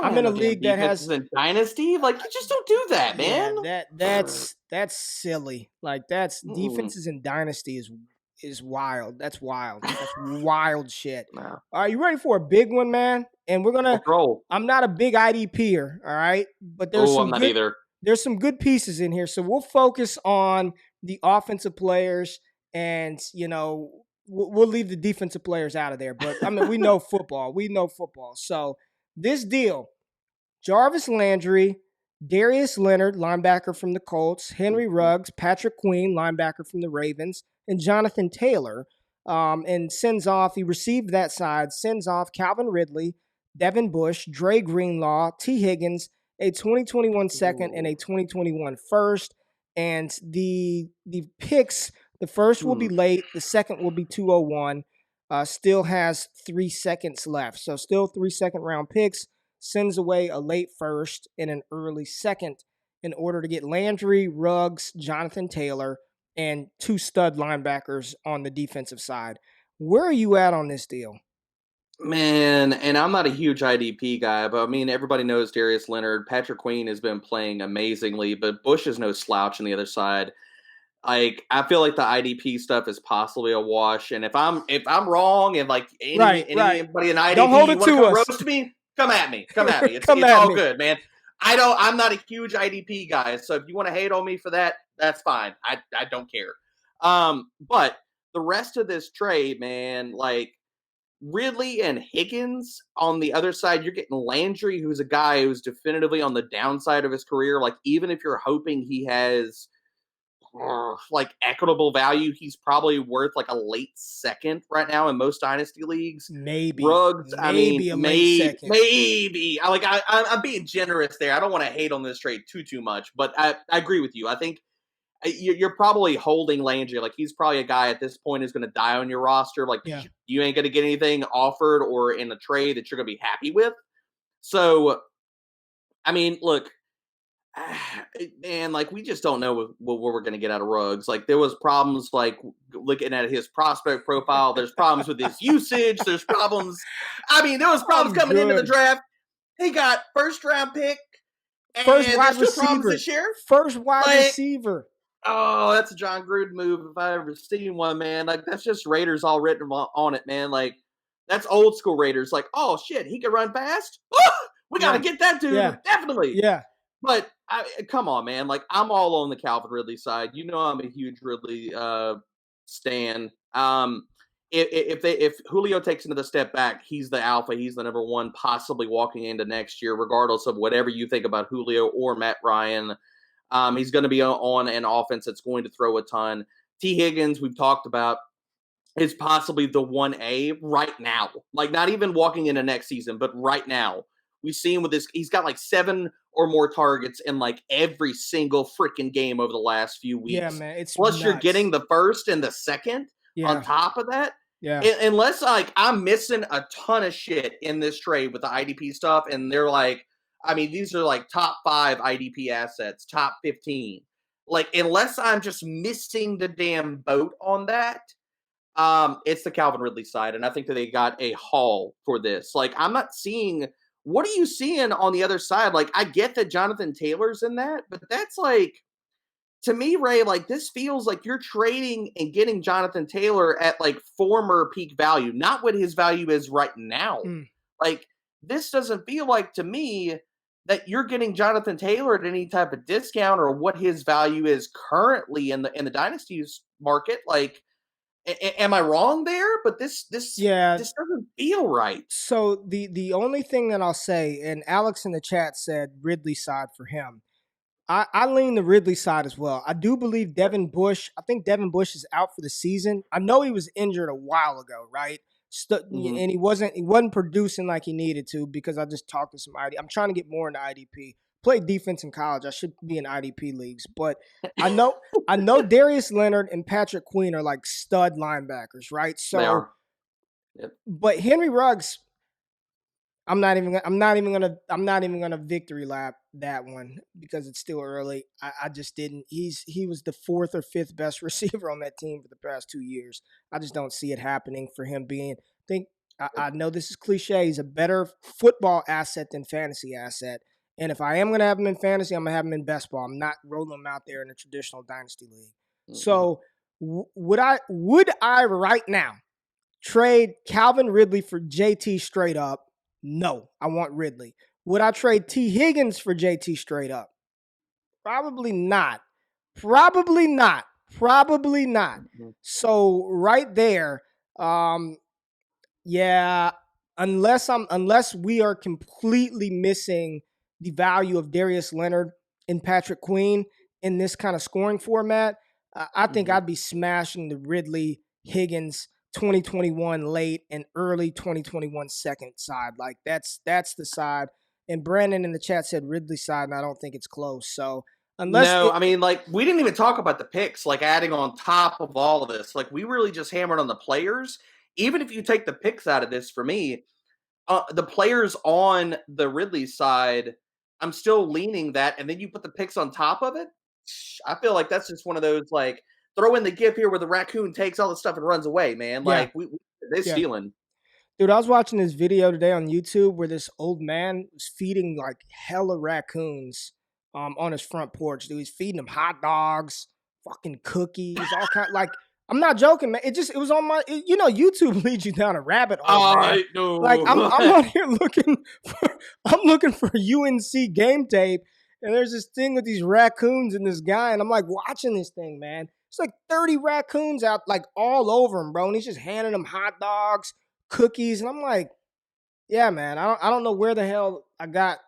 I'm in a league that has a dynasty. Like you just don't do that, man. Yeah, that's silly. Like that's defenses in dynasty is wild. That's wild. That's wild shit. No. Are you ready for a big one, man? And we're gonna. I'm not a big IDPer, all right, but there's some good pieces in here. So we'll focus on the offensive players, and we'll leave the defensive players out of there. But I mean, we know football. So. This deal, Jarvis Landry, Darius Leonard, linebacker from the Colts, Henry Ruggs, Patrick Queen, linebacker from the Ravens, and Jonathan Taylor. And he received that side, sends off Calvin Ridley, Devin Bush, Dre Greenlaw, T. Higgins, a 2021 second and a 2021 first. And the picks, the first will be late, the second will be 201. Still has 3 seconds left. So still 3 second-round picks. Sends away a late first and an early second in order to get Landry, Ruggs, Jonathan Taylor, and 2 stud linebackers on the defensive side. Where are you at on this deal? Man, and I'm not a huge IDP guy, but I mean, everybody knows Darius Leonard. Patrick Queen has been playing amazingly, but Bush is no slouch on the other side. Like I feel like the IDP stuff is possibly a wash, and if I'm wrong, and like anybody in IDP don't hold it to us. Roast me, come at me. It's all good, man. I'm not a huge IDP guy, so if you want to hate on me for that, that's fine. I don't care. But the rest of this trade, man, like Ridley and Higgins on the other side, you're getting Landry, who's a guy who's definitively on the downside of his career. Like even if you're hoping he has like equitable value, he's probably worth like a late second right now in most dynasty leagues. Maybe Ruggs, maybe I'm being generous there. I don't want to hate on this trade too much, but I agree with you. I think you're probably holding Landry. Like he's probably a guy at this point who's going to die on your roster. Like you ain't going to get anything offered or in a trade that you're going to be happy with. So, I mean, look. Man, like we just don't know what we're going to get out of Ruggs. Like there was problems like looking at his prospect profile. There's problems with his usage. There's problems. I mean, there was problems coming into the draft. He got first round pick. And first wide receiver. This year. First wide receiver. Oh, that's a John Gruden move if I ever seen one, man. Like that's just Raiders all written on it, man. Like that's old school Raiders. Like, oh shit, he can run fast. We got to get that dude. Definitely. Yeah. But come on, man. Like I'm all on the Calvin Ridley side. You know I'm a huge Ridley stan. if Julio takes another step back, he's the alpha. He's the number one, possibly walking into next year, regardless of whatever you think about Julio or Matt Ryan. He's going to be on an offense that's going to throw a ton. T. Higgins, we've talked about, is possibly the 1A right now. Like, not even walking into next season, but right now. We've seen with this, he's got like 7 or more targets in like every single freaking game over the last few weeks. Yeah, man, it's Plus, nuts. you're getting the first and the second on top of that. Yeah. Unless like I'm missing a ton of shit in this trade with the IDP stuff, and they're like, I mean, these are like top 5 IDP assets, top 15. Like, unless I'm just missing the damn boat on that, it's the Calvin Ridley side, and I think that they got a haul for this. Like, I'm not seeing. What are you seeing on the other side? Like, I get that Jonathan Taylor's in that, but that's like, to me, Ray, like, this feels like you're trading and getting Jonathan Taylor at like former peak value, not what his value is right now. Like, this doesn't feel like to me that you're getting Jonathan Taylor at any type of discount or what his value is currently in the dynasties market. Like, am I wrong there? But this doesn't feel right. So the only thing that I'll say, and Alex in the chat said Ridley side for him. I lean the Ridley side as well. I do believe Devin Bush. I think Devin Bush is out for the season. I know he was injured a while ago, right? And he wasn't producing like he needed to, because I just talked to some IDP. I'm trying to get more into IDP. Played defense in college. I should be in IDP leagues, but I know Darius Leonard and Patrick Queen are like stud linebackers, right? So, they are. Yep. But Henry Ruggs, I'm not even gonna victory lap that one because it's still early. I just didn't. He was the 4th or 5th best receiver on that team for the past 2 years. I just don't see it happening for him being. I know this is cliche. He's a better football asset than fantasy asset. And if I am gonna have him in fantasy, I'm gonna have him in best ball. I'm not rolling him out there in a traditional dynasty league. So would I right now trade Calvin Ridley for JT straight up? No, I want Ridley. Would I trade T. Higgins for JT straight up? Probably not. So right there, yeah, unless we are completely missing the value of Darius Leonard and Patrick Queen in this kind of scoring format, I think I'd be smashing the Ridley, Higgins 2021 late and early 2021 second side. Like, that's the side. And Brandon in the chat said Ridley side, and I don't think it's close. So I mean, like, we didn't even talk about the picks, like adding on top of all of this. Like, we really just hammered on the players. Even if you take the picks out of this, for me, the players on the Ridley side, I'm still leaning that. And then you put the picks on top of it. I feel like that's just one of those, like, throw in the gif here where the raccoon takes all the stuff and runs away, man. Like, they're stealing. Dude, I was watching this video today on YouTube where this old man was feeding like hella raccoons on his front porch. Dude, he's feeding them hot dogs, fucking cookies, all kind. Like, I'm not joking, man. It was on my. YouTube leads you down a rabbit hole. Man. No. Like, I'm on here looking for UNC game tape, and there's this thing with these raccoons and this guy, and I'm like watching this thing, man. It's like 30 raccoons out, like all over him, bro, and he's just handing them hot dogs, cookies, and I'm like, yeah, man, I don't know where the hell I got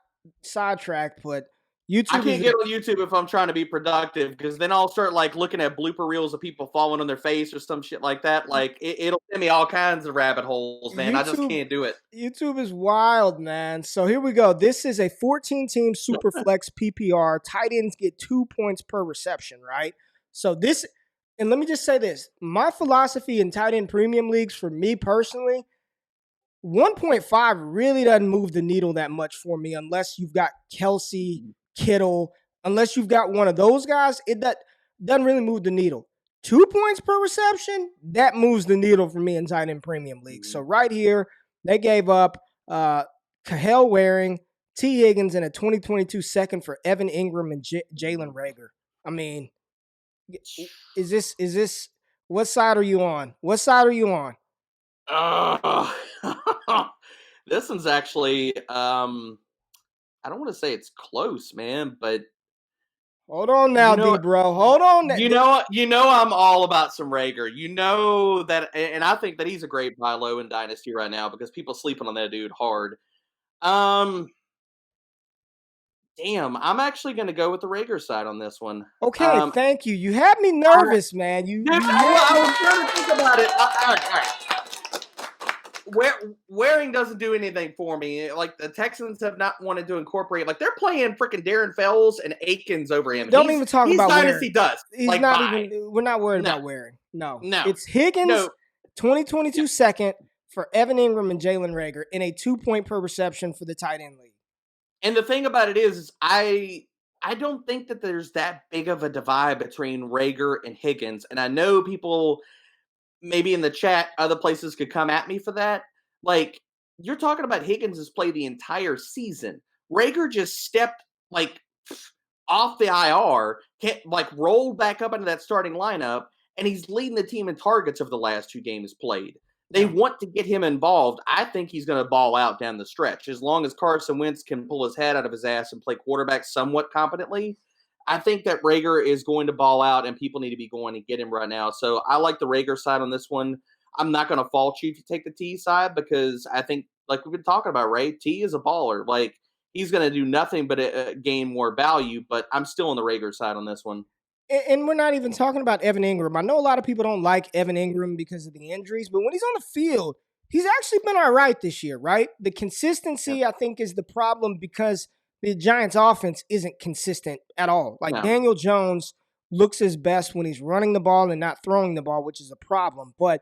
sidetracked, but YouTube. I can't get on YouTube if I'm trying to be productive, because then I'll start like looking at blooper reels of people falling on their face or some shit like that. Like, it'll send me all kinds of rabbit holes, man. I just can't do it. YouTube is wild, man. So here we go. This is a 14-team Superflex PPR. Tight ends get 2 points per reception, right? So this, and let me just say this. My philosophy in tight end premium leagues, for me personally, 1.5 really doesn't move the needle that much for me unless you've got Kelsey, Kittle, unless you've got one of those guys. It doesn't really move the needle. 2 points per reception, that moves the needle for me in tight end premium leagues. So right here, they gave up Kahale Waring, T. Higgins, and a 2022 second for Evan Ingram and Jalen Reagor. I mean, is this what side are you on? What side are you on? This one's actually I don't want to say it's close, man, but Hold on now, D-Bro. Hold on. You know I'm all about some Rager. You know that, and I think that he's a great buy low in Dynasty right now because people sleeping on that dude hard. Damn, I'm actually going to go with the Rager side on this one. Okay, thank you. You had me nervous, man. I was trying to think about it. All right. Waring doesn't do anything for me. Like, the Texans have not wanted to incorporate. Like, they're playing freaking Darren Fells and Akins over him. Don't even talk about Dynasty Waring. Dust. He's like, not bye. even. We're not worried about Waring. No. No. It's Higgins, 2022 second for Evan Ingram and Jalen Rager in a 2-point per reception for the tight end league. And the thing about it is I don't think that there's that big of a divide between Rager and Higgins. And I know people maybe in the chat, other places could come at me for that. Like, you're talking about Higgins has played the entire season. Rager just stepped like off the IR, rolled back up into that starting lineup, and he's leading the team in targets over the last 2 games played. They want to get him involved. I think he's going to ball out down the stretch. As long as Carson Wentz can pull his head out of his ass and play quarterback somewhat competently, I think that Rager is going to ball out, and people need to be going to get him right now. So I like the Rager side on this one. I'm not going to fault you if you take the T side because I think, like we've been talking about, Ray, T is a baller. Like, he's going to do nothing but gain more value, but I'm still on the Rager side on this one. And we're not even talking about Evan Ingram. I know a lot of people don't like Evan Ingram because of the injuries, but when he's on the field, he's actually been all right this year, right? The consistency, I think, is the problem because the Giants' offense isn't consistent at all. Daniel Jones looks his best when he's running the ball and not throwing the ball, which is a problem. But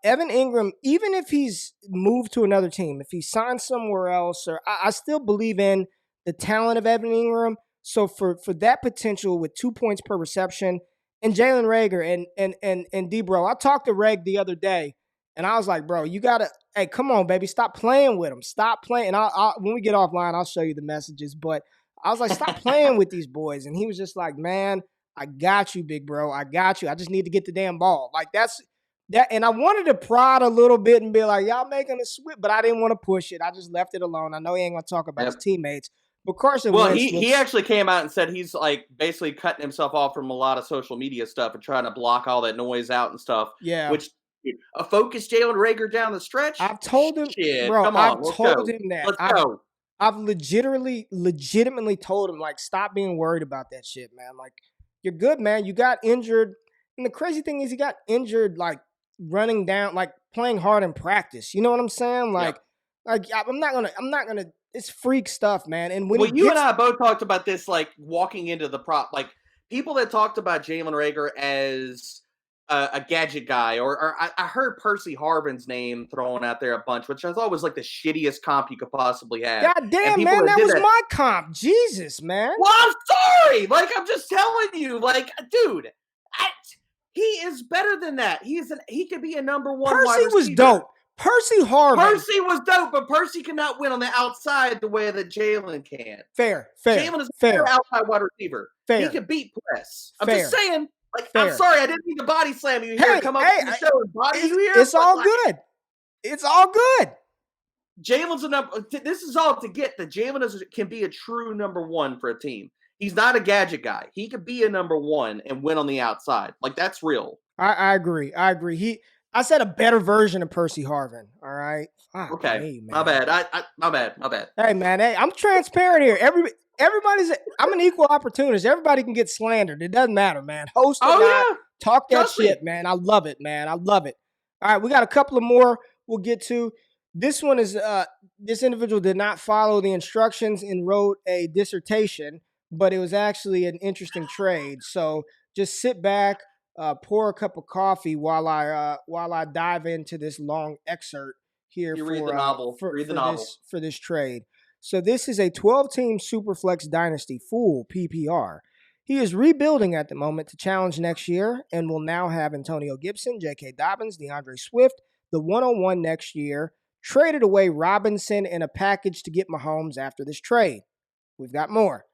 Evan Ingram, even if he's moved to another team, if he signs somewhere else, or I still believe in the talent of Evan Ingram. So for that potential with 2 points per reception and Jalen Rager and D-Bro, I talked to Reg the other day and I was like, bro, you got to, hey, come on, baby, stop playing with him. Stop playing. And when we get offline, I'll show you the messages. But I was like, stop playing with these boys. And he was just like, man, I got you, big bro. I got you. I just need to get the damn ball. Like that's that. And I wanted to prod a little bit and be like, y'all making a switch, but I didn't want to push it. I just left it alone. I know he ain't going to talk about his teammates. But Carson Wentz he actually came out and said he's like basically cutting himself off from a lot of social media stuff and trying to block all that noise out and stuff. Yeah. Which a focused Jalen Rager down the stretch. I've told him, bro. Come on, I've told him that. Let's go. I've legitimately told him, like, stop being worried about that shit, man. Like, you're good, man. You got injured. And the crazy thing is he got injured, like, running down, like, playing hard in practice. You know what I'm saying? Like, I'm not gonna. It's freak stuff, man. And when you and I both talked about this, like walking into the prop, like people that talked about Jalen Rager as a gadget guy, or I heard Percy Harvin's name thrown out there a bunch, which I thought was like the shittiest comp you could possibly have. God damn, man, that was my comp. Jesus, man. Well, I'm sorry. Like, I'm just telling you, like, dude, he is better than that. He could be a number one. Percy was dope. Percy Harvin. Percy was dope, but Percy cannot win on the outside the way that Jalen can. Fair. Jalen is a fair outside wide receiver. Fair. He can beat press. I'm just saying, like, I'm sorry, I didn't mean to body slam you here. Come up to the show and body you here. It's all good. It's all good. Jalen's a number. This is all to get that Jalen can be a true number one for a team. He's not a gadget guy. He could be a number one and win on the outside. Like, that's real. I agree. I said a better version of Percy Harvin. All right. Okay. Hey, my bad. My bad. Hey, man. Hey, I'm transparent here. I'm an equal opportunist. Everybody can get slandered. It doesn't matter, man. Host or not, talk that shit, man. I love it, man. I love it. All right. We got a couple of more we'll get to. This one is, this individual did not follow the instructions and wrote a dissertation, but it was actually an interesting trade. So just sit back. Pour a cup of coffee while I dive into this long excerpt here for this trade. So this is a 12-team Superflex Dynasty full PPR. He is rebuilding at the moment to challenge next year and will now have Antonio Gibson, J.K. Dobbins, DeAndre Swift, the 101 next year, traded away Robinson in a package to get Mahomes after this trade. We've got more.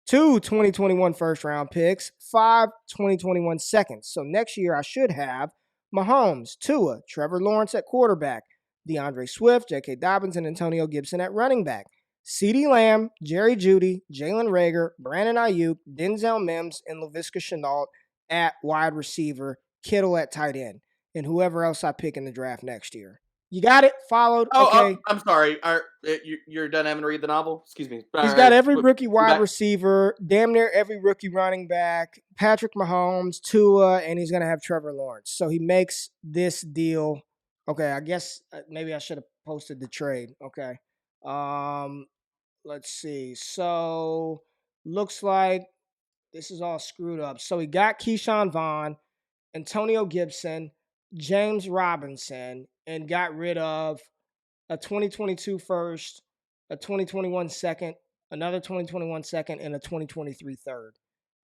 2 2021 first-round picks, 5 2021 seconds. So next year I should have Mahomes, Tua, Trevor Lawrence at quarterback, DeAndre Swift, J.K. Dobbins, and Antonio Gibson at running back. CeeDee Lamb, Jerry Jeudy, Jalen Reagor, Brandon Ayuk, Denzel Mims, and Laviska Shenault at wide receiver, Kittle at tight end, and whoever else I pick in the draft next year. You got it? Followed? Okay. I'm sorry. You're done having to read the novel? Excuse me. He's got every Go rookie wide back. receiver, damn near every rookie running back, Patrick Mahomes, Tua, and he's going to have Trevor Lawrence. So he makes this deal. Okay, I guess maybe I should have posted the trade. Okay. Let's see. So looks like this is all screwed up. So he got Keyshawn Vaughn, Antonio Gibson, James Robinson, and got rid of a 2022 first, a 2021 second, another 2021 second, and a 2023 third.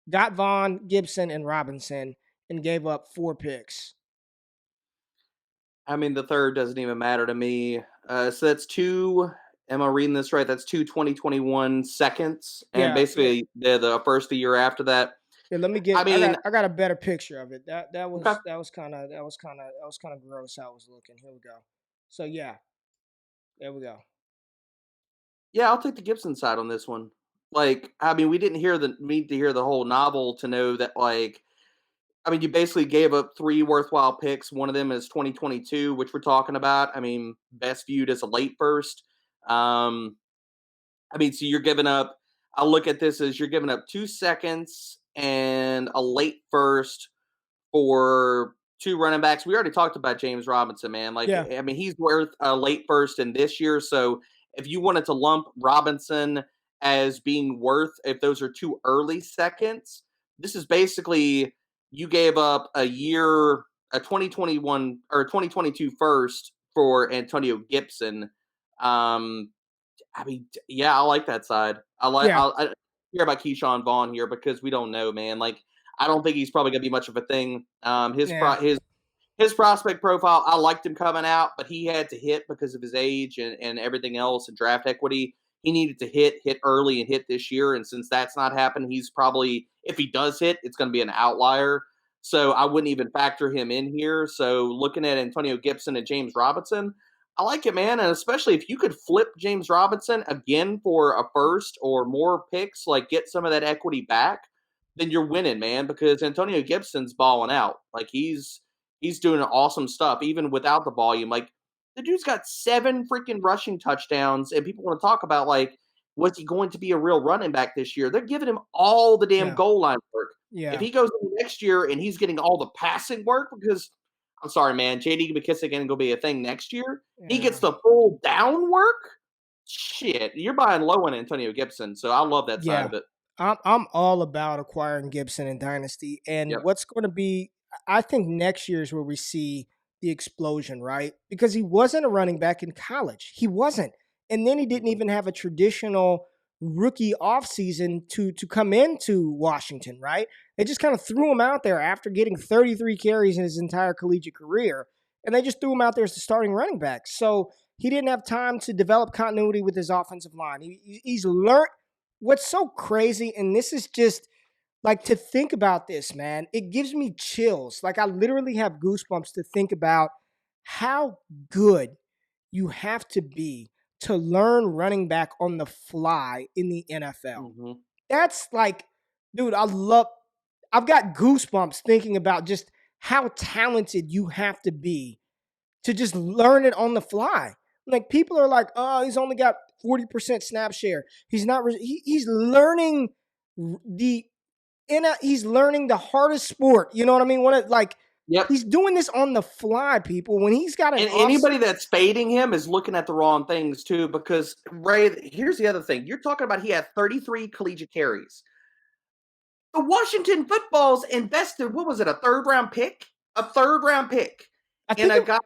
Got Vaughn, Gibson, and Robinson, and gave up 4 picks. I mean, the third doesn't even matter to me. So that's 2. Am I reading this right? That's 2 2021 seconds, and basically the first the year after that. Yeah, let me get. I mean, I got a better picture of it. That was okay. that was kind of gross how it was looking. Here we go. So yeah, there we go. Yeah, I'll take the Gibson side on this one. Like, I mean, we didn't need to hear the whole novel to know that, like, I mean, you basically gave up 3 worthwhile picks. One of them is 2022, which we're talking about. I mean, best viewed as a late first. I mean, so you're giving up, I'll look at this as you're giving up 2 seconds and a late first for 2 running backs. We already talked about James Robinson, man. Like, Yeah. I mean, he's worth a late first in this year. So if you wanted to lump Robinson as being worth, if those are 2 early seconds, this is basically you gave up a 2021 or 2022 first for Antonio Gibson. I mean, yeah, I like that side. I hear about Keyshawn Vaughn here because we don't know, man. Like, I don't think he's probably going to be much of a thing. His prospect profile, I liked him coming out, but he had to hit because of his age and everything else and draft equity. He needed to hit early and hit this year. And since that's not happened, he's probably, if he does hit, it's going to be an outlier. So I wouldn't even factor him in here. So looking at Antonio Gibson and James Robinson, I like it, man. And especially if you could flip James Robinson again for a first or more picks, like get some of that equity back, then you're winning, man, because Antonio Gibson's balling out. Like he's doing awesome stuff, even without the volume. Like the dude's got 7 freaking rushing touchdowns, and people want to talk about like, was he going to be a real running back this year? They're giving him all the damn goal line work. Yeah. If he goes into next year and he's getting all the passing work, because I'm sorry, man, J.D. McKissick ain't gonna be a thing next year. Yeah. He gets the full down work. Shit, you're buying low on Antonio Gibson, so I love that side of it. I'm all about acquiring Gibson in Dynasty, and what's going to be, I think next year is where we see the explosion, right? Because he wasn't a running back in college. He wasn't. And then he didn't even have a traditional rookie offseason to come into Washington, right? They just kind of threw him out there after getting 33 carries in his entire collegiate career, and they just threw him out there as the starting running back. So he didn't have time to develop continuity with his offensive line. He's learned what's so crazy, and this is just like to think about this, man. It gives me chills. Like I literally have goosebumps to think about how good you have to be to learn running back on the fly in the NFL. Mm-hmm. That's like, dude, I've got goosebumps thinking about just how talented you have to be to just learn it on the fly. Like people are like, oh, he's only got 40% snap share. He's not, he's learning he's learning the hardest sport. You know what I mean? He's doing this on the fly, people. When he's got anybody that's fading him is looking at the wrong things too. Because Ray, here's the other thing: you're talking about he had 33 collegiate carries. The Washington Footballs invested, what was it, a 3rd round pick? A 3rd round pick in a guy.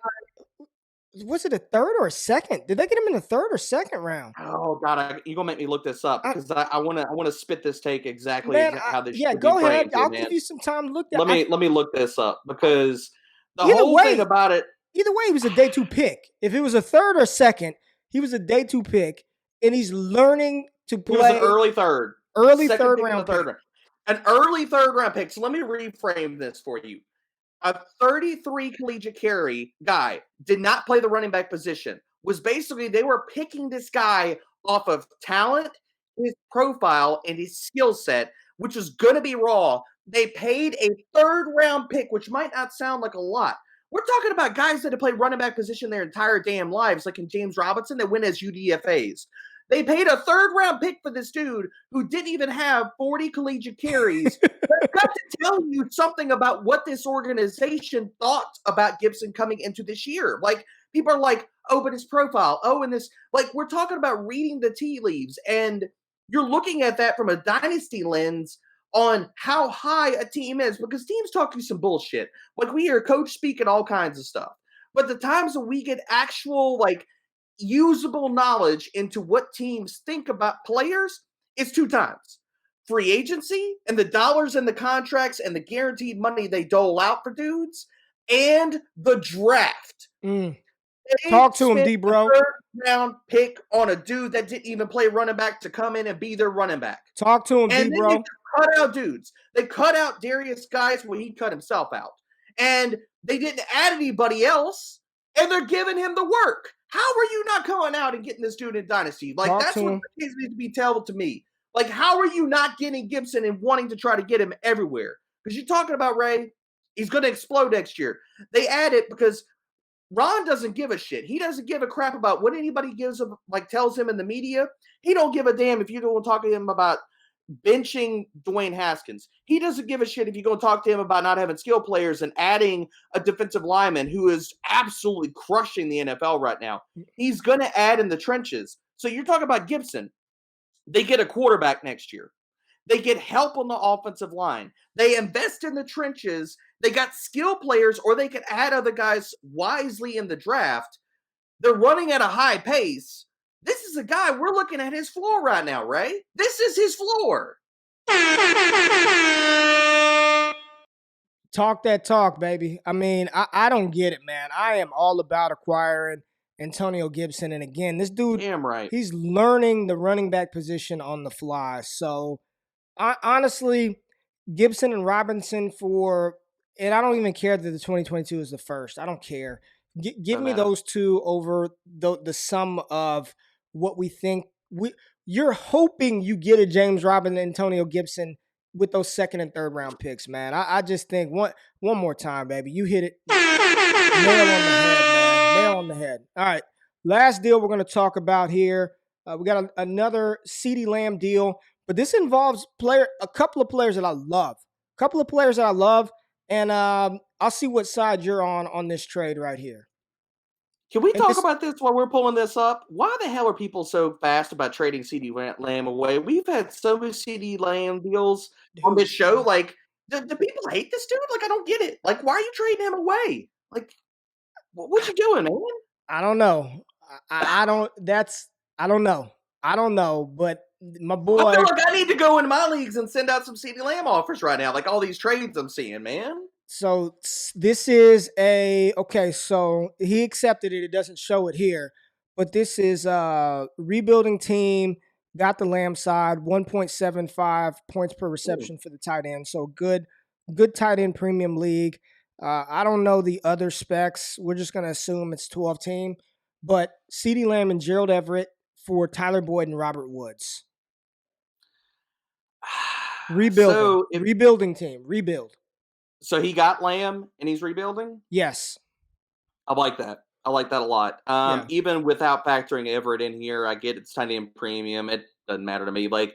Was it a 3rd or a 2nd? Did they get him in the 3rd or 2nd round? Oh God, you're gonna make me look this up because I want to spit this take exactly how this. Yeah, go ahead. I'll give you some time to look. Let me look this up because the whole thing about it. Either way, he was a day 2 pick. If it was a 3rd or 2nd, he was a day 2 pick, and he's learning to play. He was an early 3rd, early 3rd round pick. An early 3rd round pick. So let me reframe this for you. A 33 collegiate carry guy did not play the running back position. Was basically they were picking this guy off of talent, his profile, and his skill set, which is going to be raw. They paid a 3rd-round pick, which might not sound like a lot. We're talking about guys that have played running back position their entire damn lives, like in James Robinson, that went as UDFAs. They paid a 3rd-round pick for this dude who didn't even have 40 collegiate carries. I've got to tell you something about what this organization thought about Gibson coming into this year. Like, people are like, oh, but his profile, oh, and this, like, we're talking about reading the tea leaves, and you're looking at that from a dynasty lens on how high a team is, because teams talking some bullshit. Like, we hear coach speaking all kinds of stuff. But the times that we get actual, like, usable knowledge into what teams think about players is 2 times. Free agency and the dollars and the contracts and the guaranteed money they dole out for dudes, and the draft. Talk to him, D-Bro. 3rd-round pick on a dude that didn't even play running back to come in and be their running back. Talk to him, And D-Bro. then they cut out dudes. They cut out Darius Guys when he cut himself out. And they didn't add anybody else, and they're giving him the work. How are you not going out and getting this dude in Dynasty? Like, Talk that's to what him. needs to be told to me. Like, how are you not getting Gibson and wanting to try to get him everywhere? Because you're talking about Ray, he's going to explode next year. They add it because Ron doesn't give a shit. He doesn't give a crap about what anybody gives him, like tells him in the media. He don't give a damn if you go and talk to him about benching Dwayne Haskins. He doesn't give a shit if you go talk to him about not having skill players and adding a defensive lineman who is absolutely crushing the NFL right now. He's going to add in the trenches. So you're talking about Gibson. They get a quarterback next year. They get help on the offensive line. They invest in the trenches. They got skill players, or they can add other guys wisely in the draft. They're running at a high pace. This is a guy, we're looking at his floor right now, Ray. This is his floor. Talk that talk, baby. I mean, I don't get it, man. I am all about acquiring Antonio Gibson. And again, this dude, Damn right. he's learning the running back position on the fly. So, honestly, Gibson and Robinson and I don't even care that the 2022 is the first. I don't care. Give me those 2 over the sum of what we think. You're hoping you get a James Robinson and Antonio Gibson with those 2nd and 3rd round picks, man. I just think one more time, baby. You hit it. Nail on the head, man. Nail on the head. All right. Last deal we're going to talk about here. We got another CeeDee Lamb deal, but this involves a couple of players that I love. And I'll see what side you're on this trade right here. Can we talk about this while we're pulling this up? Why the hell are people so fast about trading CeeDee Lamb away? We've had so many CeeDee Lamb deals on this show. Like, do people hate this dude? Like, I don't get it. Like, why are you trading him away? Like, what you doing, man? I don't know. I don't know. But my boy, I feel like I need to go in my leagues and send out some CeeDee Lamb offers right now. Like all these trades I'm seeing, man. So this is so he accepted it. It doesn't show it here, but this is a rebuilding team. Got the Lamb side, 1.75 points per reception for the tight end. So good tight end premium league. I don't know the other specs. We're just going to assume it's 12 team. But CeeDee Lamb and Gerald Everett for Tyler Boyd and Robert Woods. Rebuilding team. Rebuild. So he got Lamb and he's rebuilding? Yes. I like that. I like that a lot. Even without factoring Everett in here, I get it's tight end premium. It doesn't matter to me. Like,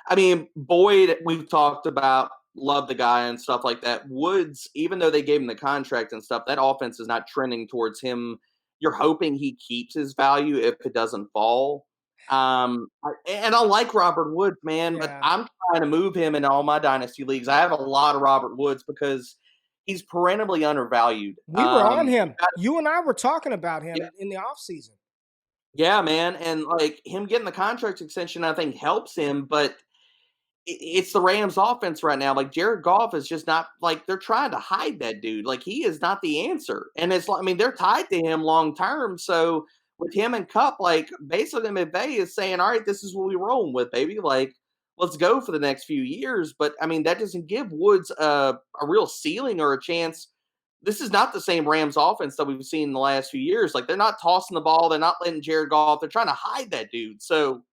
I mean, Boyd, we've talked about, love the guy and stuff like that. Woods, even though they gave him the contract and stuff, that offense is not trending towards him. You're hoping he keeps his value if it doesn't fall. And I like Robert Woods, man, but I'm trying to move him into all my dynasty leagues. I have a lot of Robert Woods because he's perennially undervalued. We were on him. You and I were talking about him in the offseason. Yeah, man. And like him getting the contract extension, I think helps him, but it's the Rams offense right now. Like Jared Goff is just not like they're trying to hide that dude. Like he is not the answer. And it's like, I mean, they're tied to him long term. So with him and Cup, like basically McVay is saying, all right, this is what we're rolling with, baby. Like, let's go for the next few years. But I mean, that doesn't give Woods a real ceiling or a chance. This is not the same Rams offense that we've seen in the last few years. Like they're not tossing the ball. They're not letting Jared Goff. They're trying to hide that dude. So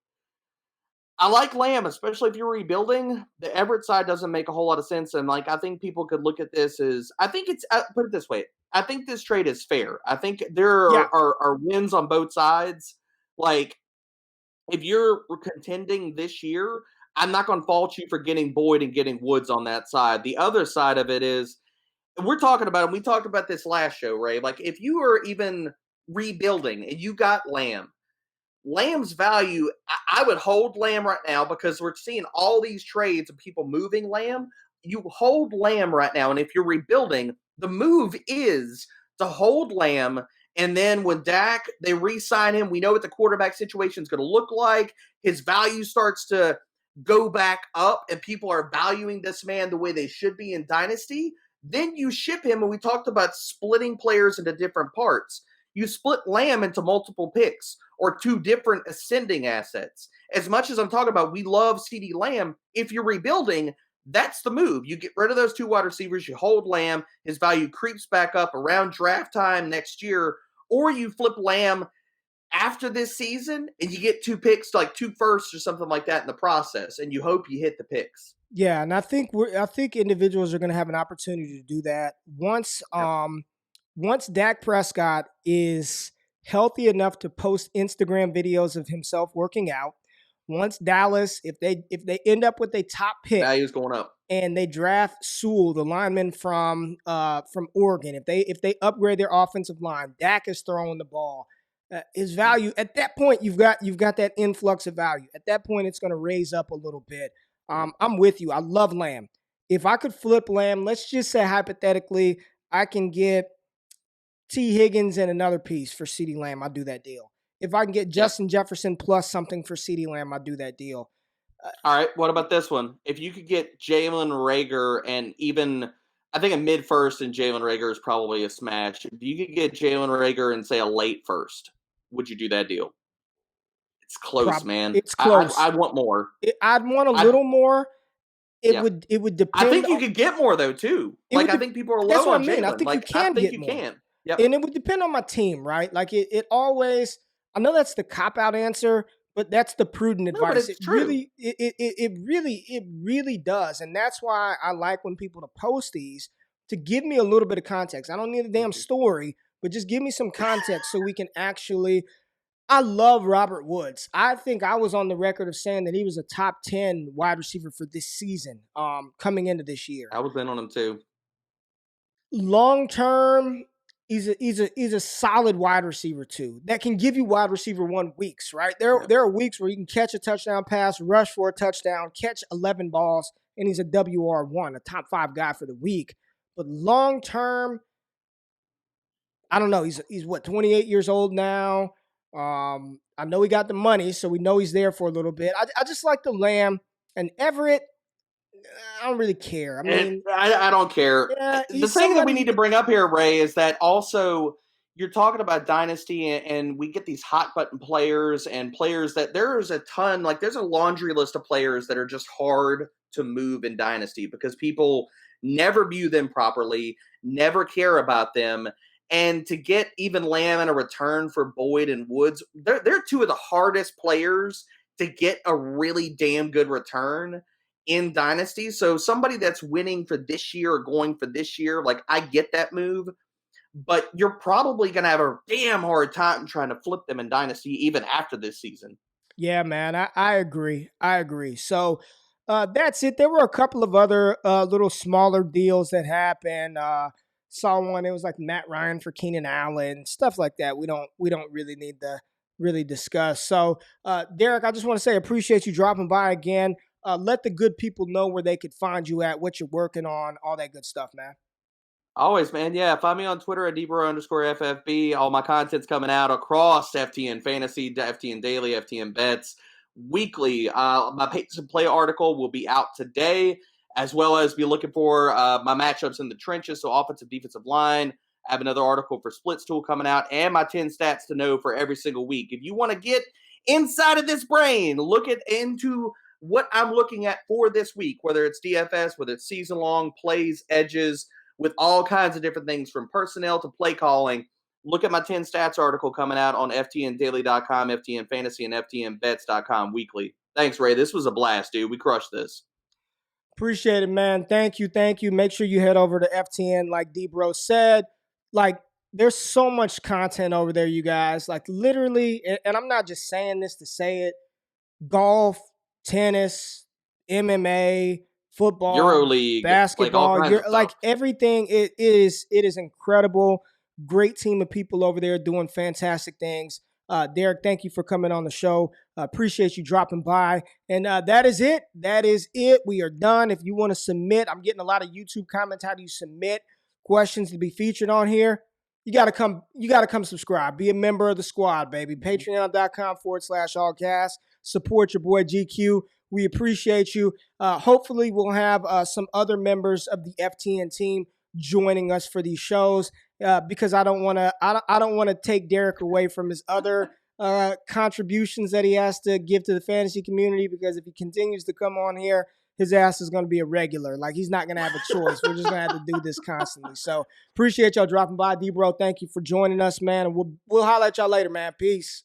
I like Lamb, especially if you're rebuilding. The Everett side doesn't make a whole lot of sense, and I think people could look at this as I think it's put it this way. I think this trade is fair. I think there Yeah. are wins on both sides. Like if you're contending this year, I'm not going to fault you for getting Boyd and getting Woods on that side. The other side of it is we're talking about, and we talked about this last show, Ray. Like if you are even rebuilding and you got Lamb's value, I would hold Lamb right now because we're seeing all these trades of people moving Lamb. You hold Lamb right now, and if you're rebuilding, the move is to hold Lamb, and then when Dak, they re-sign him, we know what the quarterback situation is going to look like. His value starts to go back up, and people are valuing this man the way they should be in Dynasty. Then you ship him, and we talked about splitting players into different parts. You split Lamb into multiple picks or two different ascending assets. As much as I'm talking about, we love CeeDee Lamb. If you're rebuilding, that's the move. You get rid of those two wide receivers, you hold Lamb, his value creeps back up around draft time next year, or you flip Lamb after this season and you get two picks, like two firsts or something like that in the process, and you hope you hit the picks. Yeah, and I think individuals are going to have an opportunity to do that once Dak Prescott is healthy enough to post Instagram videos of himself working out. Once Dallas, if they end up with a top pick, Value's going up, and they draft Sewell, the lineman from Oregon, if they upgrade their offensive line, Dak is throwing the ball. His value at that point, you've got that influx of value. At that point, it's going to raise up a little bit. I'm with you. I love Lamb. If I could flip Lamb, let's just say hypothetically, I can get T. Higgins and another piece for CeeDee Lamb, I'll do that deal. If I can get Justin Jefferson plus something for CeeDee Lamb, I'll do that deal. All right, what about this one? If you could get Jalen Reagor and even, I think a mid-first and Jalen Reagor is probably a smash. If you could get Jalen Reagor and say a late first, would you do that deal? It's close, man. It's close. I want more. I'd want a little more. It would depend. I think you could get more though too. I think people are low on Jalen. I think you can get more. Yep. And it would depend on my team, right? Like it always. I know that's the cop-out answer, but that's the prudent advice. But it's true. It really does, and that's why I like when people to post these to give me a little bit of context. I don't need a damn story, but just give me some context so we can actually. I love Robert Woods. I think I was on the record of saying that he was a top 10 wide receiver for this season, coming into this year. I was in on him too. Long term, he's a solid wide receiver too. That can give you wide receiver 1 weeks, right? There are weeks where you can catch a touchdown pass, rush for a touchdown, catch 11 balls, and he's a WR1, a top 5 guy for the week. But long term, I don't know. He's what, 28 years old now. I know he got the money, so we know he's there for a little bit. I just like the Lamb and Everett. I don't really care. I mean, I don't care. Yeah, the thing that we need to bring up here, Ray, is that also you're talking about dynasty, and we get these hot button players and players that there's a ton, like there's a laundry list of players that are just hard to move in dynasty because people never view them properly, never care about them. And to get even Lamb in a return for Boyd and Woods, they're two of the hardest players to get a really damn good return in Dynasty. So somebody that's winning for this year or going for this year, like I get that move, but you're probably going to have a damn hard time trying to flip them in Dynasty even after this season. Yeah, man, I agree. So that's it. There were a couple of other little smaller deals that happened. Saw one. It was like Matt Ryan for Keenan Allen, stuff like that. We don't really need to really discuss. So, Derek, I just want to say appreciate you dropping by again. Let the good people know where they could find you at, what you're working on, all that good stuff, man. Always, man. Yeah, find me on Twitter at @Burrow_FFB. All my content's coming out across FTN Fantasy, FTN Daily, FTN Bets, weekly. My Pace and Play article will be out today, as well as be looking for my matchups in the trenches, so offensive, defensive line. I have another article for Splits Tool coming out, and my 10 stats to know for every single week. If you want to get inside of this brain, look into what I'm looking at for this week, whether it's DFS, whether it's season-long, plays, edges, with all kinds of different things from personnel to play calling. Look at my 10 stats article coming out on FTNDaily.com, FTN Fantasy, and FTNBets.com weekly. Thanks, Ray. This was a blast, dude. We crushed this. Appreciate it, man. Thank you. Make sure you head over to FTN, like D-Bro said. Like, there's so much content over there, you guys. Like, literally, and I'm not just saying this to say it, golf, tennis, MMA, football, EuroLeague, basketball, like all kinds of like stuff. everything. It is incredible. Great team of people over there doing fantastic things. Derek, thank you for coming on the show. Appreciate you dropping by. And that is it. We are done. If you want to submit, I'm getting a lot of YouTube comments. How do you submit questions to be featured on here? You got to come subscribe. Be a member of the squad, baby. Patreon.com/allcast. Support your boy GQ. We appreciate you. Hopefully we'll have some other members of the FTN team joining us for these shows. Because I don't want to take Derek away from his other contributions that he has to give to the fantasy community, because if he continues to come on here, his ass is going to be a regular. Like, he's not going to have a choice. We're just going to have to do this constantly. So appreciate y'all dropping by. D-Bro, thank you for joining us, man. And we'll holler at y'all later, man. Peace.